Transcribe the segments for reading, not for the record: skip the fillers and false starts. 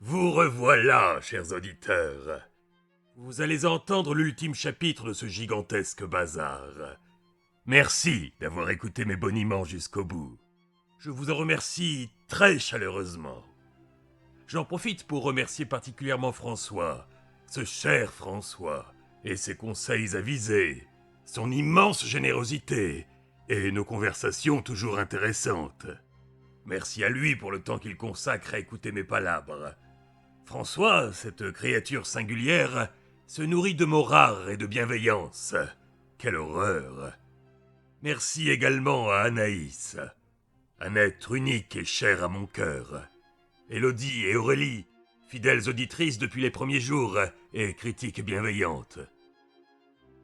Vous revoilà, chers auditeurs. Vous allez entendre l'ultime chapitre de ce gigantesque bazar. Merci d'avoir écouté mes boniments jusqu'au bout. Je vous en remercie très chaleureusement. J'en profite pour remercier particulièrement François, ce cher François, et ses conseils avisés, son immense générosité, et nos conversations toujours intéressantes. Merci à lui pour le temps qu'il consacre à écouter mes palabres. François, cette créature singulière, se nourrit de mots rares et de bienveillance. Quelle horreur! Merci également à Anaïs, un être unique et cher à mon cœur. Élodie et Aurélie, fidèles auditrices depuis les premiers jours et critiques bienveillantes.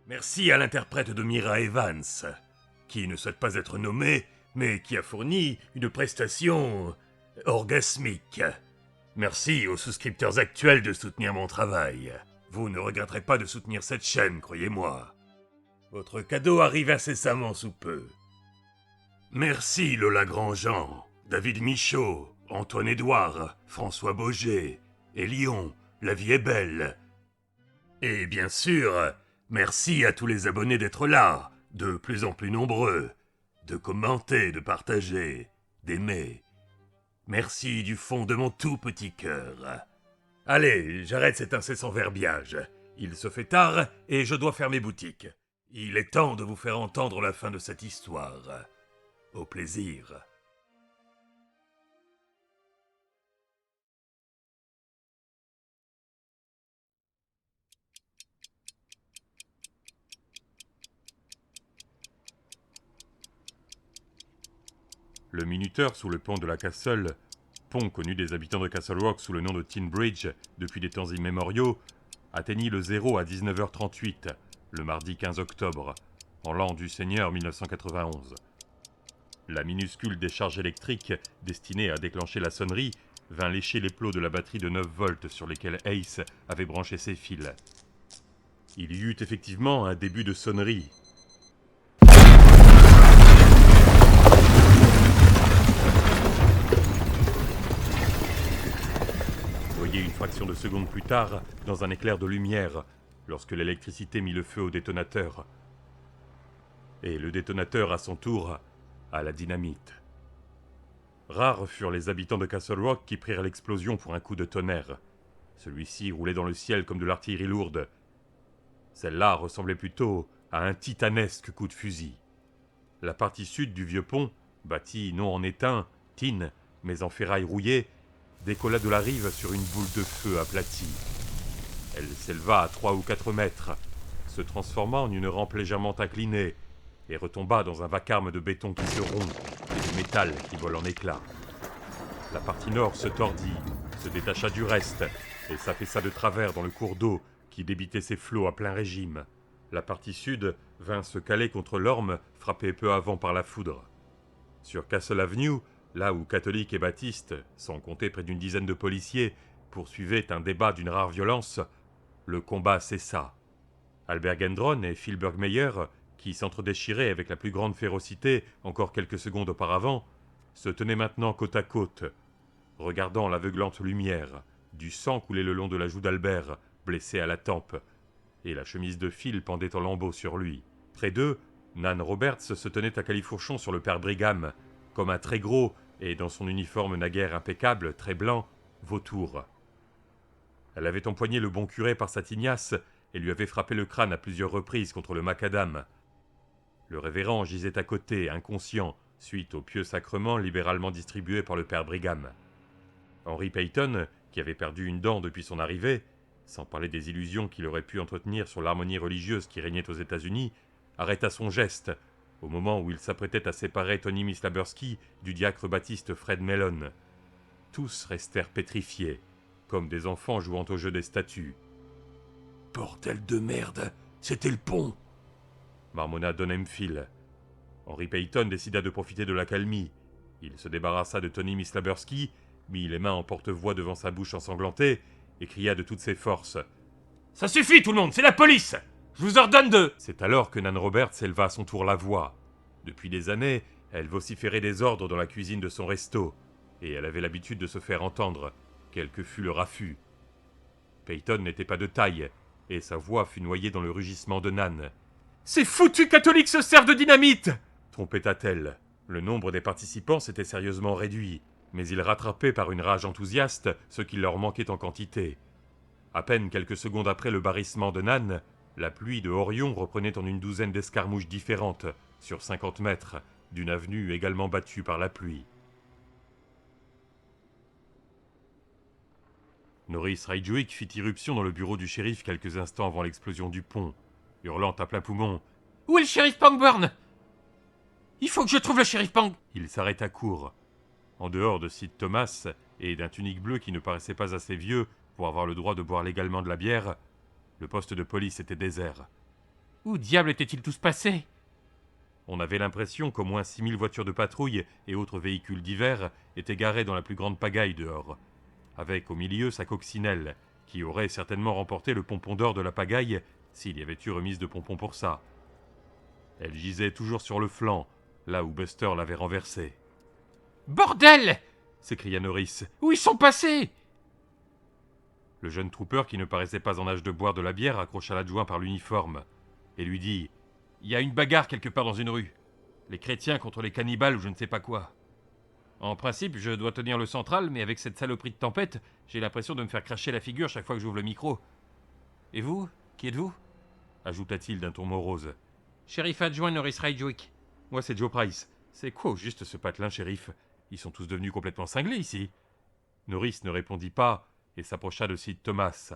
Merci à l'interprète de Mira Evans, qui ne souhaite pas être nommée, mais qui a fourni une prestation orgasmique. Merci aux souscripteurs actuels de soutenir mon travail. Vous ne regretterez pas de soutenir cette chaîne, croyez-moi. Votre cadeau arrive incessamment sous peu. Merci Lola Grandjean, David Michaud, Antoine Édouard, François Boger, et Lyon, La vie est belle. Et bien sûr, merci à tous les abonnés d'être là, de plus en plus nombreux, de commenter, de partager, d'aimer. Merci du fond de mon tout petit cœur. Allez, j'arrête cet incessant verbiage. Il se fait tard et je dois fermer boutique. Il est temps de vous faire entendre la fin de cette histoire. Au plaisir. Le minuteur sous le pont de la Castle, pont connu des habitants de Castle Rock sous le nom de Tin Bridge depuis des temps immémoriaux, atteignit le zéro à 19h38, le mardi 15 octobre, en l'an du Seigneur 1991. La minuscule décharge électrique destinée à déclencher la sonnerie vint lécher les plots de la batterie de 9 volts sur lesquels Ace avait branché ses fils. Il y eut effectivement un début de sonnerie. Voyez une fraction de seconde plus tard, dans un éclair de lumière, lorsque l'électricité mit le feu au détonateur. Et le détonateur, à son tour, à la dynamite. Rares furent les habitants de Castle Rock qui prirent l'explosion pour un coup de tonnerre. Celui-ci roulait dans le ciel comme de l'artillerie lourde. Celle-là ressemblait plutôt à un titanesque coup de fusil. La partie sud du vieux pont, bâti non en étain, tin, mais en ferraille rouillée, décolla de la rive sur une boule de feu aplatie. Elle s'éleva à 3 ou 4 mètres, se transforma en une rampe légèrement inclinée, et retomba dans un vacarme de béton qui se rompt et de métal qui vole en éclats. La partie nord se tordit, se détacha du reste, et s'affaissa de travers dans le cours d'eau qui débitait ses flots à plein régime. La partie sud vint se caler contre l'orme frappé peu avant par la foudre. Sur Castle Avenue, là où catholiques et baptistes, sans compter près d'une dizaine de policiers, poursuivaient un débat d'une rare violence, le combat cessa. Albert Gendron et Phil Bergmeyer, qui s'entredéchiraient avec la plus grande férocité encore quelques secondes auparavant, se tenaient maintenant côte à côte, regardant l'aveuglante lumière. Du sang coulait le long de la joue d'Albert, blessé à la tempe, et la chemise de Phil pendait en lambeaux sur lui. Près d'eux, Nan Roberts se tenait à califourchon sur le père Brigham, comme un très gros, et dans son uniforme naguère impeccable, très blanc, vautour. Elle avait empoigné le bon curé par sa tignasse et lui avait frappé le crâne à plusieurs reprises contre le macadam. Le révérend gisait à côté, inconscient, suite au pieux sacrement libéralement distribué par le père Brigham. Henry Peyton, qui avait perdu une dent depuis son arrivée, sans parler des illusions qu'il aurait pu entretenir sur l'harmonie religieuse qui régnait aux États-Unis, arrêta son geste, au moment où il s'apprêtait à séparer Tony Mislabursky du diacre baptiste Fred Mellon. Tous restèrent pétrifiés, comme des enfants jouant au jeu des statues. « Bordel de merde, c'était le pont !» marmonna Don Hemphill. Henry Peyton décida de profiter de l'accalmie. Il se débarrassa de Tony Mislabursky, mit les mains en porte-voix devant sa bouche ensanglantée, et cria de toutes ses forces. « Ça suffit tout le monde, c'est la police! Je vous ordonne de... » C'est alors que Nan Roberts éleva à son tour la voix. Depuis des années, elle vociférait des ordres dans la cuisine de son resto, et elle avait l'habitude de se faire entendre. quel que fût le raffut. Peyton n'était pas de taille, et sa voix fut noyée dans le rugissement de Nan. « Ces foutus catholiques se servent de dynamite !» trompeta-t-elle. Le nombre des participants s'était sérieusement réduit, mais ils rattrapaient par une rage enthousiaste ce qui leur manquait en quantité. À peine quelques secondes après le barrissement de Nan, la pluie de Orion reprenait en une douzaine d'escarmouches différentes, sur 50 mètres, d'une avenue également battue par la pluie. Norris Ridgwick fit irruption dans le bureau du shérif quelques instants avant l'explosion du pont, hurlant à plein poumon « Où est le shérif Pangburn ? Il faut que je trouve le shérif Pang !» Il s'arrêta court. En dehors de Sid Thomas et d'un tunique bleu qui ne paraissait pas assez vieux pour avoir le droit de boire légalement de la bière, le poste de police était désert. Où diable étaient-ils tous passés ? On avait l'impression qu'au moins 6000 voitures de patrouille et autres véhicules divers étaient garés dans la plus grande pagaille dehors, avec au milieu sa coccinelle, qui aurait certainement remporté le pompon d'or de la pagaille s'il y avait eu remise de pompons pour ça. Elle gisait toujours sur le flanc, là où Buster l'avait renversée. « Bordel !» s'écria Norris. « Où ils sont passés ?» Le jeune trooper, qui ne paraissait pas en âge de boire de la bière, accrocha l'adjoint par l'uniforme et lui dit « Il y a une bagarre quelque part dans une rue. Les chrétiens contre les cannibales ou je ne sais pas quoi. En principe, je dois tenir le central, mais avec cette saloperie de tempête, j'ai l'impression de me faire cracher la figure chaque fois que j'ouvre le micro. Et vous, qui êtes-vous » ajouta-t-il d'un ton morose. « Shérif adjoint Norris Ridgwick. Moi, c'est Joe Price. C'est quoi au juste ce patelin, shérif ? Ils sont tous devenus complètement cinglés ici. » Norris ne répondit pas et s'approcha de Sid Thomas.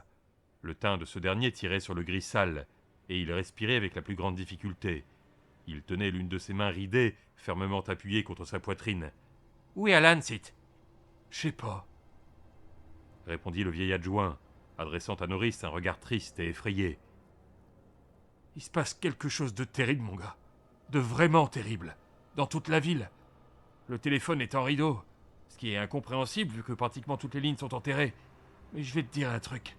Le teint de ce dernier tirait sur le gris sale, et il respirait avec la plus grande difficulté. Il tenait l'une de ses mains ridées, fermement appuyée contre sa poitrine. « Où est Alan, Sid ?»« Je sais pas, » répondit le vieil adjoint, adressant à Norris un regard triste et effrayé. « Il se passe quelque chose de terrible, mon gars. De vraiment terrible. Dans toute la ville. Le téléphone est en rideau, ce qui est incompréhensible vu que pratiquement toutes les lignes sont enterrées. Mais je vais te dire un truc.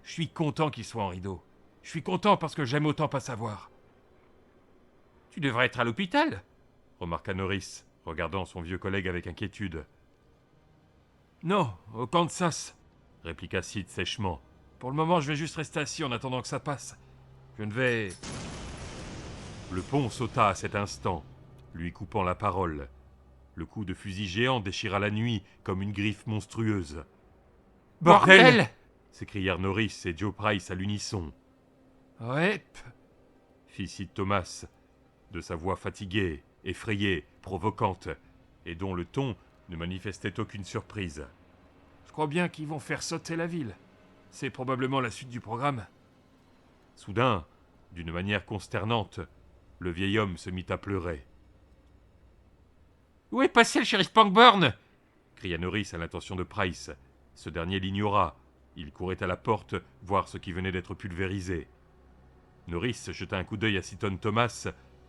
Je suis content qu'il soit en rideau. Je suis content parce que j'aime autant pas savoir. »« Tu devrais être à l'hôpital, » remarqua Norris, regardant son vieux collègue avec inquiétude. « Non, au Kansas, » répliqua Sid sèchement. « Pour le moment, je vais juste rester assis en attendant que ça passe. Je ne vais... » Le pont sauta à cet instant, lui coupant la parole. Le coup de fusil géant déchira la nuit comme une griffe monstrueuse. « Bordel !» s'écrièrent Norris et Joe Price à l'unisson. « Ouais !» fit Sid Thomas, de sa voix fatiguée, effrayée, provocante, et dont le ton ne manifestait aucune surprise. « Je crois bien qu'ils vont faire sauter la ville. C'est probablement la suite du programme. » Soudain, d'une manière consternante, le vieil homme se mit à pleurer. « Où est passé le shérif Pangburn ?» cria Norris à l'intention de Price. Ce dernier l'ignora. Il courait à la porte voir ce qui venait d'être pulvérisé. Norris jeta un coup d'œil à Seaton Thomas,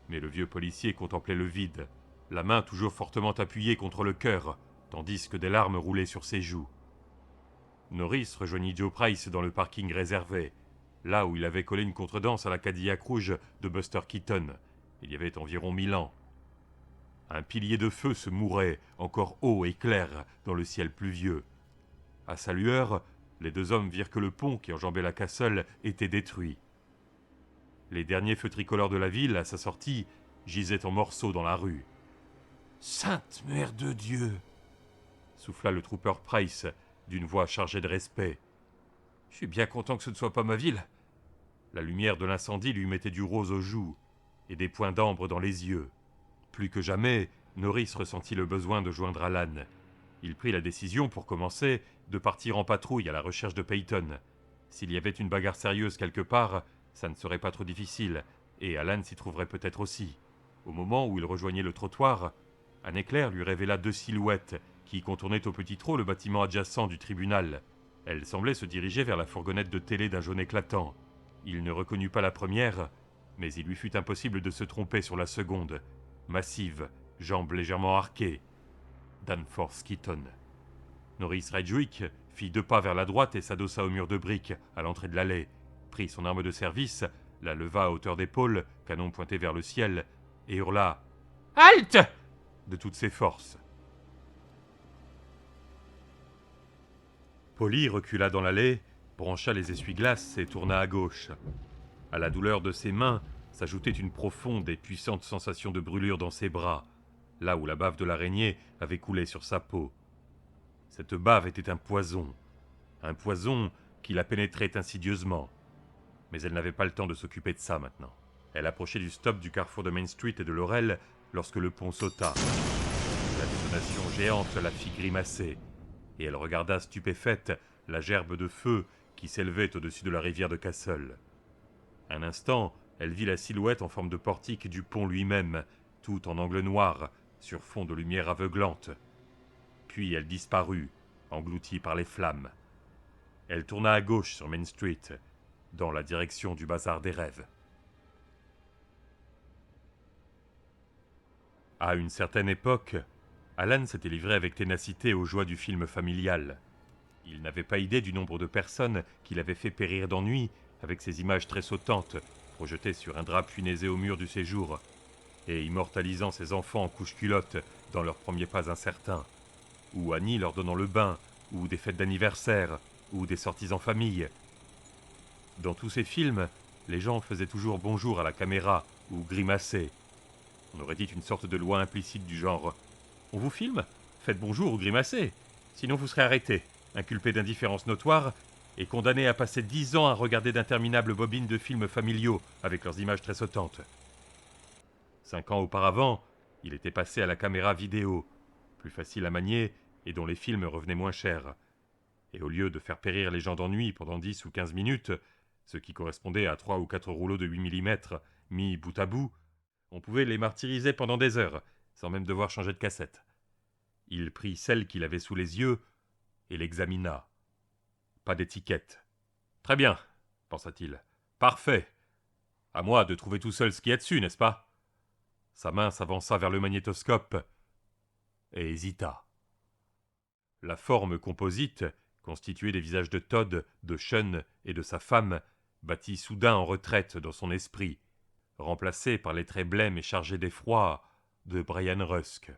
mais le vieux policier contemplait le vide, la main toujours fortement appuyée contre le cœur, tandis que des larmes roulaient sur ses joues. Norris rejoignit Joe Price dans le parking réservé, là où il avait collé une contredanse à la Cadillac rouge de Buster Keaton, il y avait environ 1000 ans. Un pilier de feu se mourait, encore haut et clair, dans le ciel pluvieux. À sa lueur, les deux hommes virent que le pont qui enjambait la Castle était détruit. Les derniers feux tricolores de la ville, à sa sortie, gisaient en morceaux dans la rue. « Sainte Mère de Dieu !» souffla le trooper Price, d'une voix chargée de respect. « Je suis bien content que ce ne soit pas ma ville. » La lumière de l'incendie lui mettait du rose aux joues et des points d'ambre dans les yeux. Plus que jamais, Norris ressentit le besoin de joindre Alan. Il prit la décision, pour commencer, de partir en patrouille à la recherche de Peyton. S'il y avait une bagarre sérieuse quelque part, ça ne serait pas trop difficile, et Alan s'y trouverait peut-être aussi. Au moment où il rejoignait le trottoir, un éclair lui révéla deux silhouettes qui contournaient au petit trot le bâtiment adjacent du tribunal. Elles semblaient se diriger vers la fourgonnette de télé d'un jaune éclatant. Il ne reconnut pas la première, mais il lui fut impossible de se tromper sur la seconde. Massive, jambes légèrement arquées. Danforth Keaton. Norris Ridgwick fit 2 pas vers la droite et s'adossa au mur de briques à l'entrée de l'allée, prit son arme de service, la leva à hauteur d'épaule, canon pointé vers le ciel, et hurla « Halte !» de toutes ses forces. Polly recula dans l'allée, brancha les essuie-glaces et tourna à gauche. À la douleur de ses mains s'ajoutait une profonde et puissante sensation de brûlure dans ses bras, là où la bave de l'araignée avait coulé sur sa peau. Cette bave était un poison qui la pénétrait insidieusement. Mais elle n'avait pas le temps de s'occuper de ça maintenant. Elle approchait du stop du carrefour de Main Street et de Laurel lorsque le pont sauta. La détonation géante la fit grimacer, et elle regarda stupéfaite la gerbe de feu qui s'élevait au-dessus de la rivière de Castle. Un instant, elle vit la silhouette en forme de portique du pont lui-même, tout en angle noir, sur fond de lumière aveuglante. Puis elle disparut, engloutie par les flammes. Elle tourna à gauche sur Main Street, dans la direction du bazar des rêves. À une certaine époque, Alan s'était livré avec ténacité aux joies du film familial. Il n'avait pas idée du nombre de personnes qu'il avait fait périr d'ennui avec ces images tressautantes, projetées sur un drap punaisé au mur du séjour, et immortalisant ses enfants en couche-culotte dans leurs premiers pas incertains, ou Annie leur donnant le bain, ou des fêtes d'anniversaire, ou des sorties en famille. Dans tous ces films, les gens faisaient toujours bonjour à la caméra, ou grimaçaient. On aurait dit une sorte de loi implicite du genre « On vous filme ? Faites bonjour ou grimacez, sinon vous serez arrêté, inculpé d'indifférence notoire et condamné à passer 10 ans à regarder d'interminables bobines de films familiaux avec leurs images tressautantes. » 5 ans auparavant, il était passé à la caméra vidéo, plus facile à manier et dont les films revenaient moins cher. Et au lieu de faire périr les gens d'ennui pendant 10 ou 15 minutes, ce qui correspondait à 3 ou 4 rouleaux de 8 mm mis bout à bout, on pouvait les martyriser pendant des heures, sans même devoir changer de cassette. Il prit celle qu'il avait sous les yeux et l'examina. Pas d'étiquette. Très bien, pensa-t-il. Parfait. À moi de trouver tout seul ce qu'il y a dessus, n'est-ce pas ? Sa main s'avança vers le magnétoscope et hésita. La forme composite, constituée des visages de Todd, de Sean et de sa femme, battit soudain en retraite dans son esprit, remplacée par les traits blêmes et chargés d'effroi de Brian Rusk,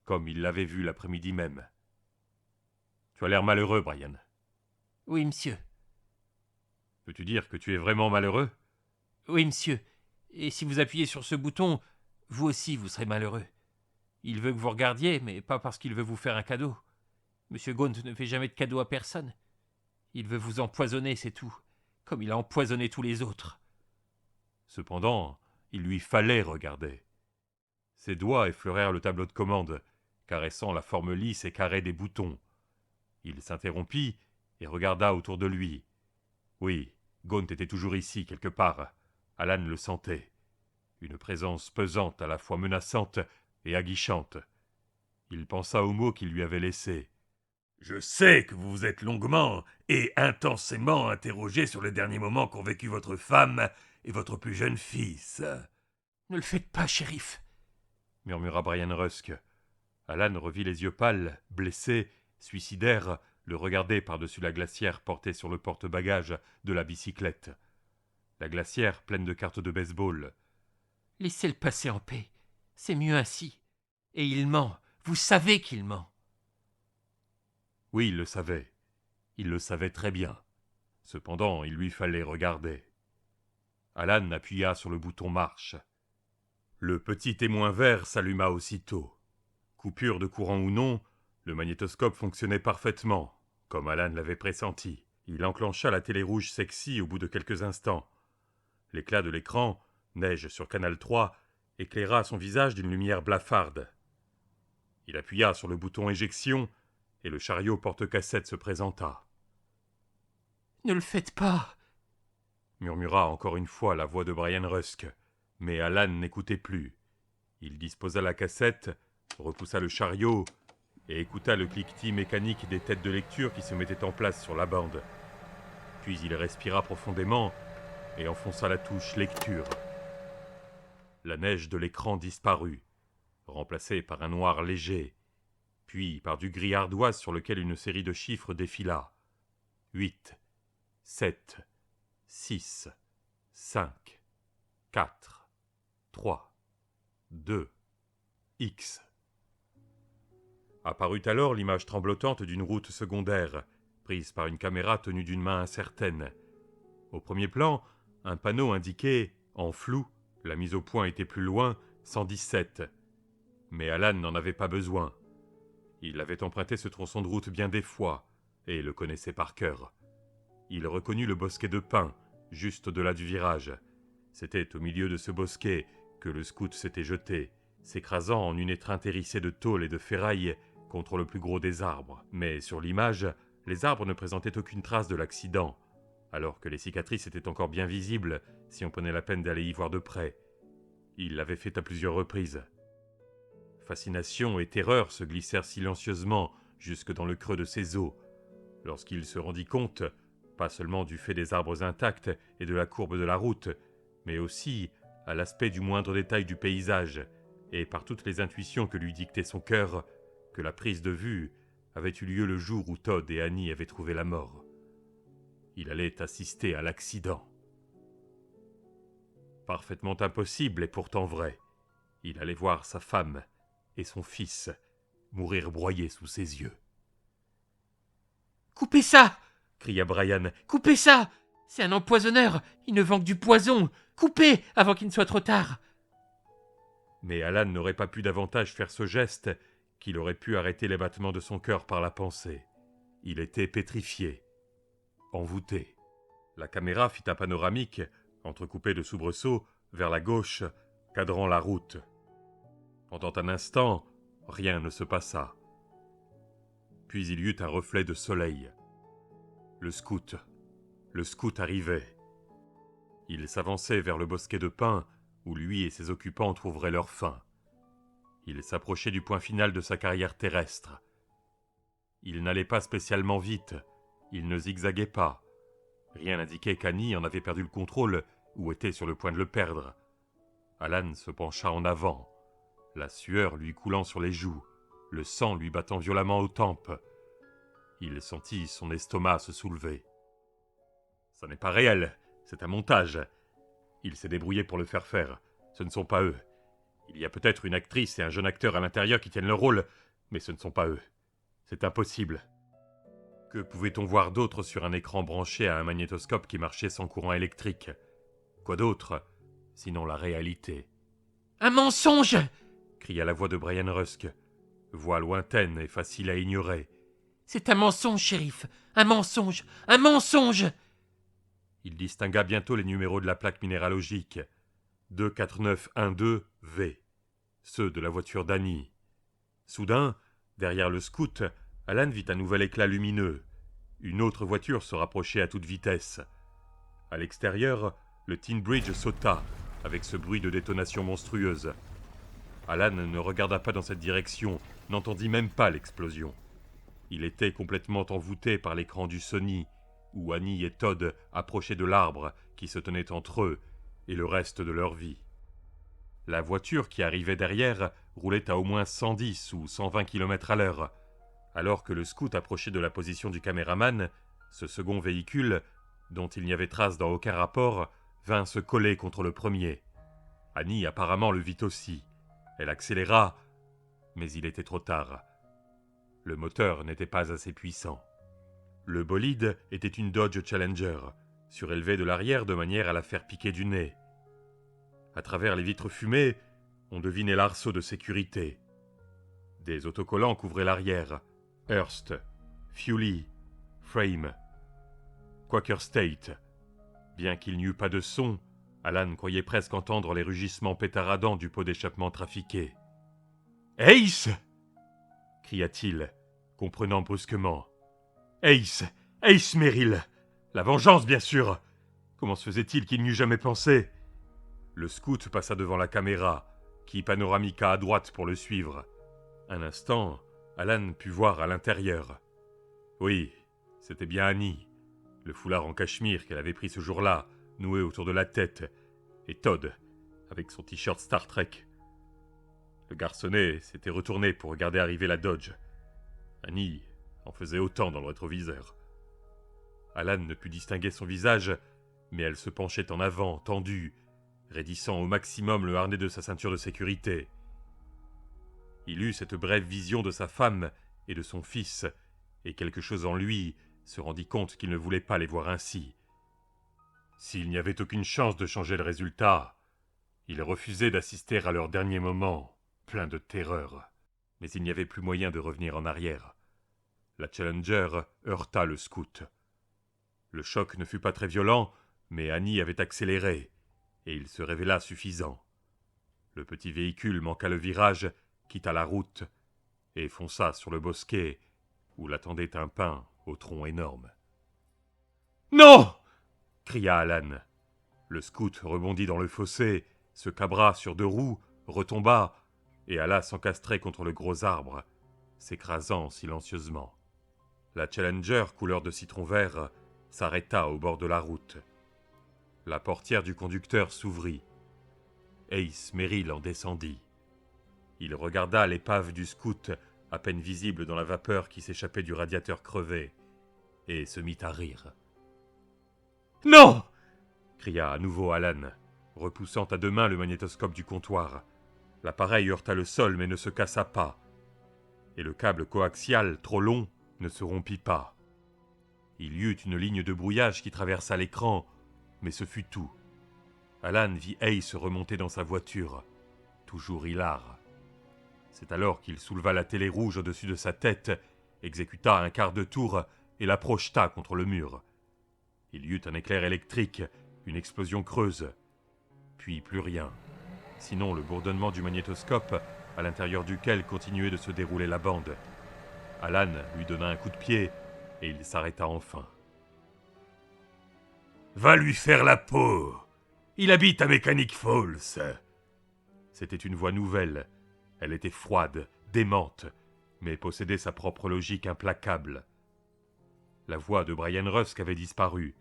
comme il l'avait vu l'après-midi même. « Tu as l'air malheureux, Brian. »« Oui, monsieur. »« Peux-tu dire que tu es vraiment malheureux ?»« Oui, monsieur. Et si vous appuyez sur ce bouton, vous aussi vous serez malheureux. Il veut que vous regardiez, mais pas parce qu'il veut vous faire un cadeau. Monsieur Gaunt ne fait jamais de cadeau à personne. Il veut vous empoisonner, c'est tout, comme il a empoisonné tous les autres. » Cependant, il lui fallait regarder. Ses doigts effleurèrent le tableau de commande, caressant la forme lisse et carrée des boutons. Il s'interrompit et regarda autour de lui. Oui, Gaunt était toujours ici, quelque part. Alan le sentait. Une présence pesante, à la fois menaçante et aguichante. Il pensa aux mots qu'il lui avait laissés. « Je sais que vous vous êtes longuement et intensément interrogé sur les derniers moments qu'ont vécu votre femme et votre plus jeune fils. »« Ne le faites pas, shérif, » murmura Brian Rusk. Alan revit les yeux pâles, blessés, suicidaires, le regarder par-dessus la glacière portée sur le porte-bagages de la bicyclette. La glacière pleine de cartes de baseball. Laissez-le passer en paix. C'est mieux ainsi. Et il ment. Vous savez qu'il ment. Oui, il le savait. Il le savait très bien. Cependant, il lui fallait regarder. Alan appuya sur le bouton marche. Le petit témoin vert s'alluma aussitôt. Coupure de courant ou non, le magnétoscope fonctionnait parfaitement, comme Alan l'avait pressenti. Il enclencha la télé rouge sexy au bout de quelques instants. L'éclat de l'écran, neige sur Canal 3, éclaira son visage d'une lumière blafarde. Il appuya sur le bouton éjection et le chariot porte-cassette se présenta. « Ne le faites pas !» murmura encore une fois la voix de Brian Rusk. Mais Alan n'écoutait plus. Il disposa la cassette, repoussa le chariot et écouta le cliquetis mécanique des têtes de lecture qui se mettaient en place sur la bande. Puis il respira profondément et enfonça la touche lecture. La neige de l'écran disparut, remplacée par un noir léger, puis par du gris ardoise sur lequel une série de chiffres défila. 8, 7, 6, 5, 4, 3, 2, X. Apparut alors l'image tremblotante d'une route secondaire, prise par une caméra tenue d'une main incertaine. Au premier plan, un panneau indiquait, en flou, la mise au point était plus loin, 117. Mais Alan n'en avait pas besoin. Il avait emprunté ce tronçon de route bien des fois, et le connaissait par cœur. Il reconnut le bosquet de pins, juste au-delà du virage. C'était au milieu de ce bosquet que le scout s'était jeté, s'écrasant en une étreinte hérissée de tôle et de ferraille contre le plus gros des arbres. Mais sur l'image, les arbres ne présentaient aucune trace de l'accident, alors que les cicatrices étaient encore bien visibles si on prenait la peine d'aller y voir de près. Il l'avait fait à plusieurs reprises. Fascination et terreur se glissèrent silencieusement jusque dans le creux de ses os, lorsqu'il se rendit compte, pas seulement du fait des arbres intacts et de la courbe de la route, mais aussi à l'aspect du moindre détail du paysage, et par toutes les intuitions que lui dictait son cœur, que la prise de vue avait eu lieu le jour où Todd et Annie avaient trouvé la mort. Il allait assister à l'accident. Parfaitement impossible et pourtant vrai. Il allait voir sa femme et son fils mourir broyés sous ses yeux. « Coupez ça !» cria Brian. « Coupez ça ! C'est un empoisonneur. Il ne vend que du poison. Coupez avant qu'il ne soit trop tard. » Mais Alan n'aurait pas pu davantage faire ce geste qu'il aurait pu arrêter les battements de son cœur par la pensée. Il était pétrifié, envoûté. La caméra fit un panoramique, entrecoupé de soubresauts, vers la gauche, cadrant la route. Pendant un instant, rien ne se passa. Puis il y eut un reflet de soleil. Le scout arrivait. Il s'avançait vers le bosquet de pins où lui et ses occupants trouveraient leur fin. Il s'approchait du point final de sa carrière terrestre. Il n'allait pas spécialement vite, il ne zigzaguait pas. Rien n'indiquait qu'Annie en avait perdu le contrôle ou était sur le point de le perdre. Alan se pencha en avant, la sueur lui coulant sur les joues, le sang lui battant violemment aux tempes. Il sentit son estomac se soulever. « Ça n'est pas réel, c'est un montage. Il s'est débrouillé pour le faire. Ce ne sont pas eux. Il y a peut-être une actrice et un jeune acteur à l'intérieur qui tiennent le rôle, mais ce ne sont pas eux. C'est impossible. » Que pouvait-on voir d'autre sur un écran branché à un magnétoscope qui marchait sans courant électrique? Quoi d'autre, sinon la réalité? « Un mensonge !» cria la voix de Brian Rusk, voix lointaine et facile à ignorer. « C'est un mensonge, shérif. Un mensonge. Un mensonge !» Il distingua bientôt les numéros de la plaque minéralogique. 24912V, ceux de la voiture d'Annie. Soudain, derrière le scout, Alan vit un nouvel éclat lumineux. Une autre voiture se rapprochait à toute vitesse. À l'extérieur, le Tin Bridge sauta, avec ce bruit de détonation monstrueuse. Alan ne regarda pas dans cette direction, n'entendit même pas l'explosion. Il était complètement envoûté par l'écran du Sony, où Annie et Todd approchaient de l'arbre qui se tenait entre eux et le reste de leur vie. La voiture qui arrivait derrière roulait à au moins 110 ou 120 km à l'heure. Alors que le scout approchait de la position du caméraman, ce second véhicule, dont il n'y avait trace dans aucun rapport, vint se coller contre le premier. Annie apparemment le vit aussi. Elle accéléra, mais il était trop tard. Le moteur n'était pas assez puissant. Le bolide était une Dodge Challenger, surélevée de l'arrière de manière à la faire piquer du nez. À travers les vitres fumées, on devinait l'arceau de sécurité. Des autocollants couvraient l'arrière. Hearst, Fuley, Frame, Quaker State. Bien qu'il n'y eût pas de son, Alan croyait presque entendre les rugissements pétaradants du pot d'échappement trafiqué. « Ace !» cria-t-il, comprenant brusquement. « Ace Merrill! La vengeance, bien sûr! Comment se faisait-il qu'il n'y eût jamais pensé ?» Le scout passa devant la caméra, qui panoramiqua à droite pour le suivre. Un instant, Alan put voir à l'intérieur. Oui, c'était bien Annie, le foulard en cachemire qu'elle avait pris ce jour-là, noué autour de la tête, et Todd, avec son t-shirt Star Trek. Le garçonnet s'était retourné pour regarder arriver la Dodge. Annie en faisait autant dans le rétroviseur. Alan ne put distinguer son visage, mais elle se penchait en avant, tendue, raidissant au maximum le harnais de sa ceinture de sécurité. Il eut cette brève vision de sa femme et de son fils, et quelque chose en lui se rendit compte qu'il ne voulait pas les voir ainsi. S'il n'y avait aucune chance de changer le résultat, il refusait d'assister à leur dernier moment, plein de terreur. Mais il n'y avait plus moyen de revenir en arrière. La Challenger heurta le scout. Le choc ne fut pas très violent, mais Annie avait accéléré, et il se révéla suffisant. Le petit véhicule manqua le virage, quitta la route, et fonça sur le bosquet, où l'attendait un pin au tronc énorme. « Non !» cria Alan. Le scout rebondit dans le fossé, se cabra sur 2 roues, retomba, et alla s'encastrer contre le gros arbre, s'écrasant silencieusement. La Challenger, couleur de citron vert, s'arrêta au bord de la route. La portière du conducteur s'ouvrit. Ace Merrill en descendit. Il regarda l'épave du scout, à peine visible dans la vapeur qui s'échappait du radiateur crevé, et se mit à rire. « Non !» cria à nouveau Alan, repoussant à 2 mains le magnétoscope du comptoir. L'appareil heurta le sol mais ne se cassa pas, et le câble coaxial, trop long, ne se rompit pas. Il y eut une ligne de brouillage qui traversa l'écran, mais ce fut tout. Alan vit Ace remonter dans sa voiture, toujours hilar. C'est alors qu'il souleva la télé rouge au-dessus de sa tête, exécuta un quart de tour et la projeta contre le mur. Il y eut un éclair électrique, une explosion creuse, puis plus rien, sinon le bourdonnement du magnétoscope à l'intérieur duquel continuait de se dérouler la bande. Alan lui donna un coup de pied et il s'arrêta enfin. « Va lui faire la peau! Il habite à Mechanic Falls !» C'était une voix nouvelle. Elle était froide, démente, mais possédait sa propre logique implacable. La voix de Brian Rusk avait disparu.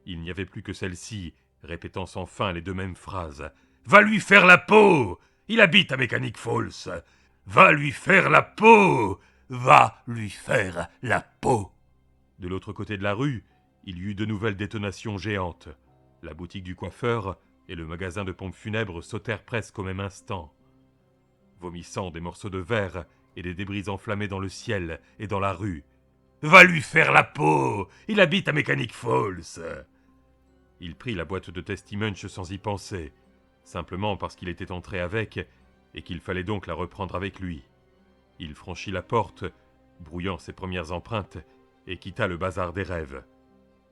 Il n'y avait plus que celle-ci, répétant sans fin les 2 mêmes phrases. « Va lui faire la peau! Il habite à Mechanic Falls! Va lui faire la peau! Va lui faire la peau !» De l'autre côté de la rue, il y eut de nouvelles détonations géantes. La boutique du coiffeur et le magasin de pompes funèbres sautèrent presque au même instant. Vomissant des morceaux de verre et des débris enflammés dans le ciel et dans la rue. « Va lui faire la peau! Il habite à Mechanic Falls !» Il prit la boîte de Testimunch sans y penser, simplement parce qu'il était entré avec et qu'il fallait donc la reprendre avec lui. Il franchit la porte, brouillant ses premières empreintes, et quitta le bazar des rêves.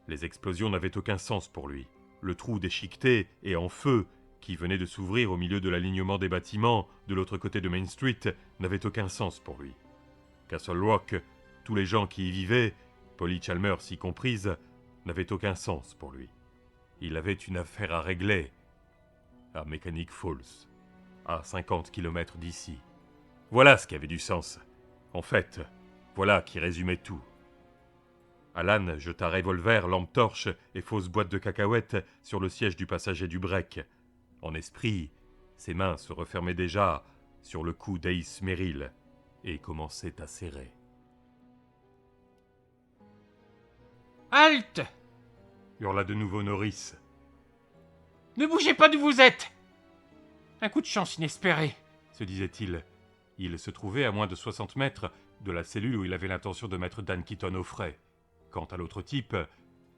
Les explosions n'avaient aucun sens pour lui. Le trou déchiqueté et en feu, qui venait de s'ouvrir au milieu de l'alignement des bâtiments de l'autre côté de Main Street, n'avait aucun sens pour lui. Castle Rock, tous les gens qui y vivaient, Polly Chalmers y comprise, n'avaient aucun sens pour lui. Il avait une affaire à régler à Mechanic Falls, à 50 km d'ici. Voilà ce qui avait du sens. En fait, voilà qui résumait tout. Alan jeta revolver, lampe torche et fausse boîte de cacahuètes sur le siège du passager du break. En esprit, ses mains se refermaient déjà sur le cou d'Ace Merrill et commençaient à serrer. « Halte !» hurla de nouveau Norris. « Ne bougez pas d'où vous êtes !» Un coup de chance inespéré, se disait-il. Il se trouvait à moins de 60 mètres de la cellule où il avait l'intention de mettre Dan Keaton au frais. Quant à l'autre type,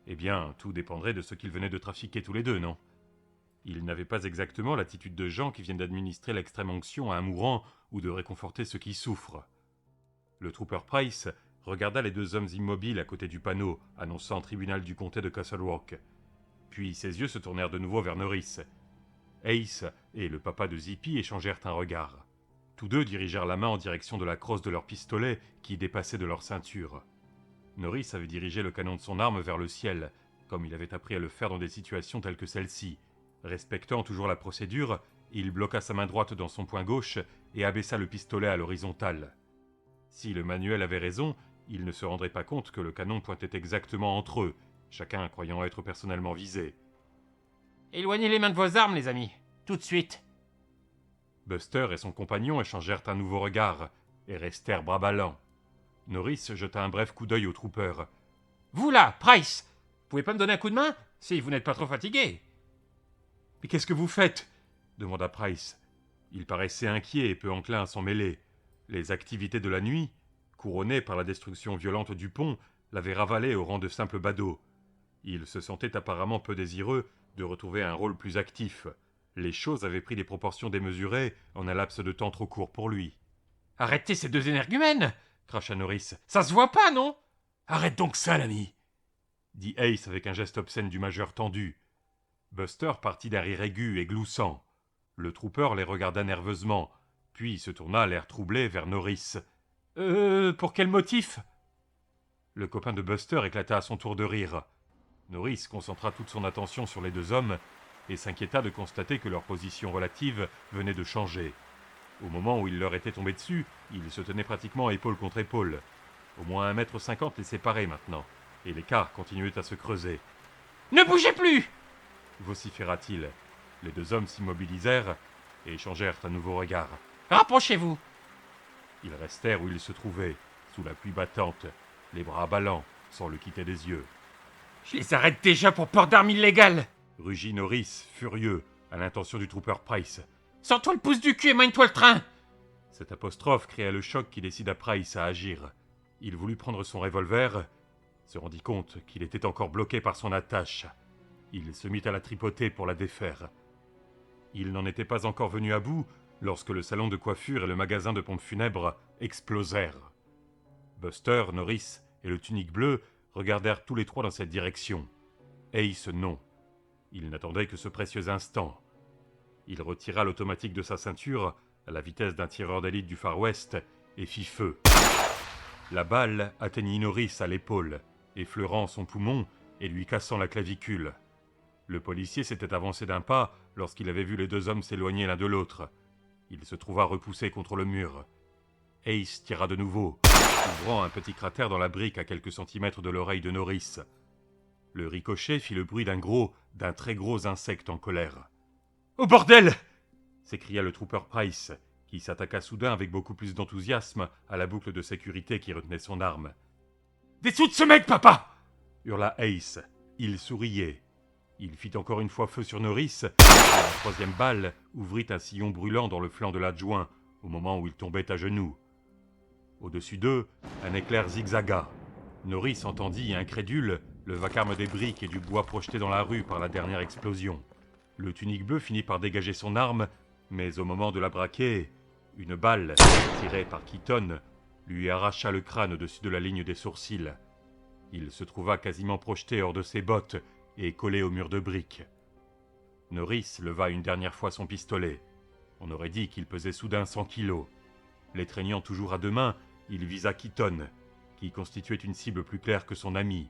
eh bien, tout dépendrait de ce qu'ils venaient de trafiquer tous les 2, non ? Ils n'avaient pas exactement l'attitude de gens qui viennent d'administrer l'extrême onction à un mourant ou de réconforter ceux qui souffrent. Le trooper Price regarda les 2 hommes immobiles à côté du panneau annonçant tribunal du comté de Castle Rock. Puis ses yeux se tournèrent de nouveau vers Norris. Ace et le papa de Zippy échangèrent un regard. Tous 2 dirigèrent la main en direction de la crosse de leur pistolet qui dépassait de leur ceinture. Norris avait dirigé le canon de son arme vers le ciel, comme il avait appris à le faire dans des situations telles que celle-ci. Respectant toujours la procédure, il bloqua sa main droite dans son poing gauche et abaissa le pistolet à l'horizontale. Si le manuel avait raison, il ne se rendrait pas compte que le canon pointait exactement entre eux, chacun croyant être personnellement visé. « Éloignez les mains de vos armes, les amis, tout de suite !» Buster et son compagnon échangèrent un nouveau regard et restèrent bras ballants. Norris jeta un bref coup d'œil au trooper. « Vous là, Price, pouvez pas me donner un coup de main, si vous n'êtes pas trop fatigué ?» « Mais qu'est-ce que vous faites ?» demanda Price. Il paraissait inquiet et peu enclin à s'en mêler. Les activités de la nuit, couronnées par la destruction violente du pont, l'avait ravalé au rang de simple badaud. Il se sentait apparemment peu désireux de retrouver un rôle plus actif. Les choses avaient pris des proportions démesurées en un laps de temps trop court pour lui. « Arrêtez ces deux énergumènes !» cracha Norris. « Ça se voit pas, non ?»« Arrête donc ça, l'ami !» dit Ace avec un geste obscène du majeur tendu. Buster partit d'un rire aigu et gloussant. Le trooper les regarda nerveusement, puis se tourna l'air troublé vers Norris. « pour quel motif ?» Le copain de Buster éclata à son tour de rire. Norris concentra toute son attention sur les deux hommes et s'inquiéta de constater que leur position relative venait de changer. Au moment où il leur était tombé dessus, ils se tenaient pratiquement épaule contre épaule. Au moins 1,50 m les séparaient maintenant, et l'écart continuait à se creuser. « Ne bougez plus !» vociféra-t-il. Les deux hommes s'immobilisèrent et échangèrent un nouveau regard. « Rapprochez-vous !» Ils restèrent où ils se trouvaient, sous la pluie battante, les bras ballants, sans le quitter des yeux. « Je les arrête déjà pour port d'armes illégales !» Rugit Norris, furieux, à l'intention du trooper Price. « Sors-toi le pouce du cul et mène-toi le train !» Cette apostrophe créa le choc qui décida Price à agir. Il voulut prendre son revolver, se rendit compte qu'il était encore bloqué par son attache. Il se mit à la tripoter pour la défaire. Il n'en était pas encore venu à bout lorsque le salon de coiffure et le magasin de pompes funèbres explosèrent. Buster, Norris et le tunique bleu regardèrent tous les trois dans cette direction. Ace non. Il n'attendait que ce précieux instant. Il retira l'automatique de sa ceinture à la vitesse d'un tireur d'élite du Far West et fit feu. La balle atteignit Norris à l'épaule, effleurant son poumon et lui cassant la clavicule. Le policier s'était avancé d'un pas lorsqu'il avait vu les deux hommes s'éloigner l'un de l'autre. Il se trouva repoussé contre le mur. Ace tira de nouveau, ouvrant un petit cratère dans la brique à quelques centimètres de l'oreille de Norris. Le ricochet fit le bruit d'un très gros insecte en colère. « Au bordel !» s'écria le trooper Price, qui s'attaqua soudain avec beaucoup plus d'enthousiasme à la boucle de sécurité qui retenait son arme. « Dessous de ce mec, papa !» hurla Ace. Il souriait. Il fit encore une fois feu sur Norris, et la troisième balle ouvrit un sillon brûlant dans le flanc de l'adjoint, au moment où il tombait à genoux. Au-dessus d'eux, un éclair zigzaga. Norris entendit, incrédule, le vacarme des briques et du bois projetés dans la rue par la dernière explosion. Le tunique bleu finit par dégager son arme, mais au moment de la braquer, une balle, tirée par Keaton, lui arracha le crâne au-dessus de la ligne des sourcils. Il se trouva quasiment projeté hors de ses bottes et collé au mur de briques. Norris leva une dernière fois son pistolet. On aurait dit qu'il pesait soudain 100 kilos. L'étreignant toujours à deux mains, il visa Keaton, qui constituait une cible plus claire que son ami.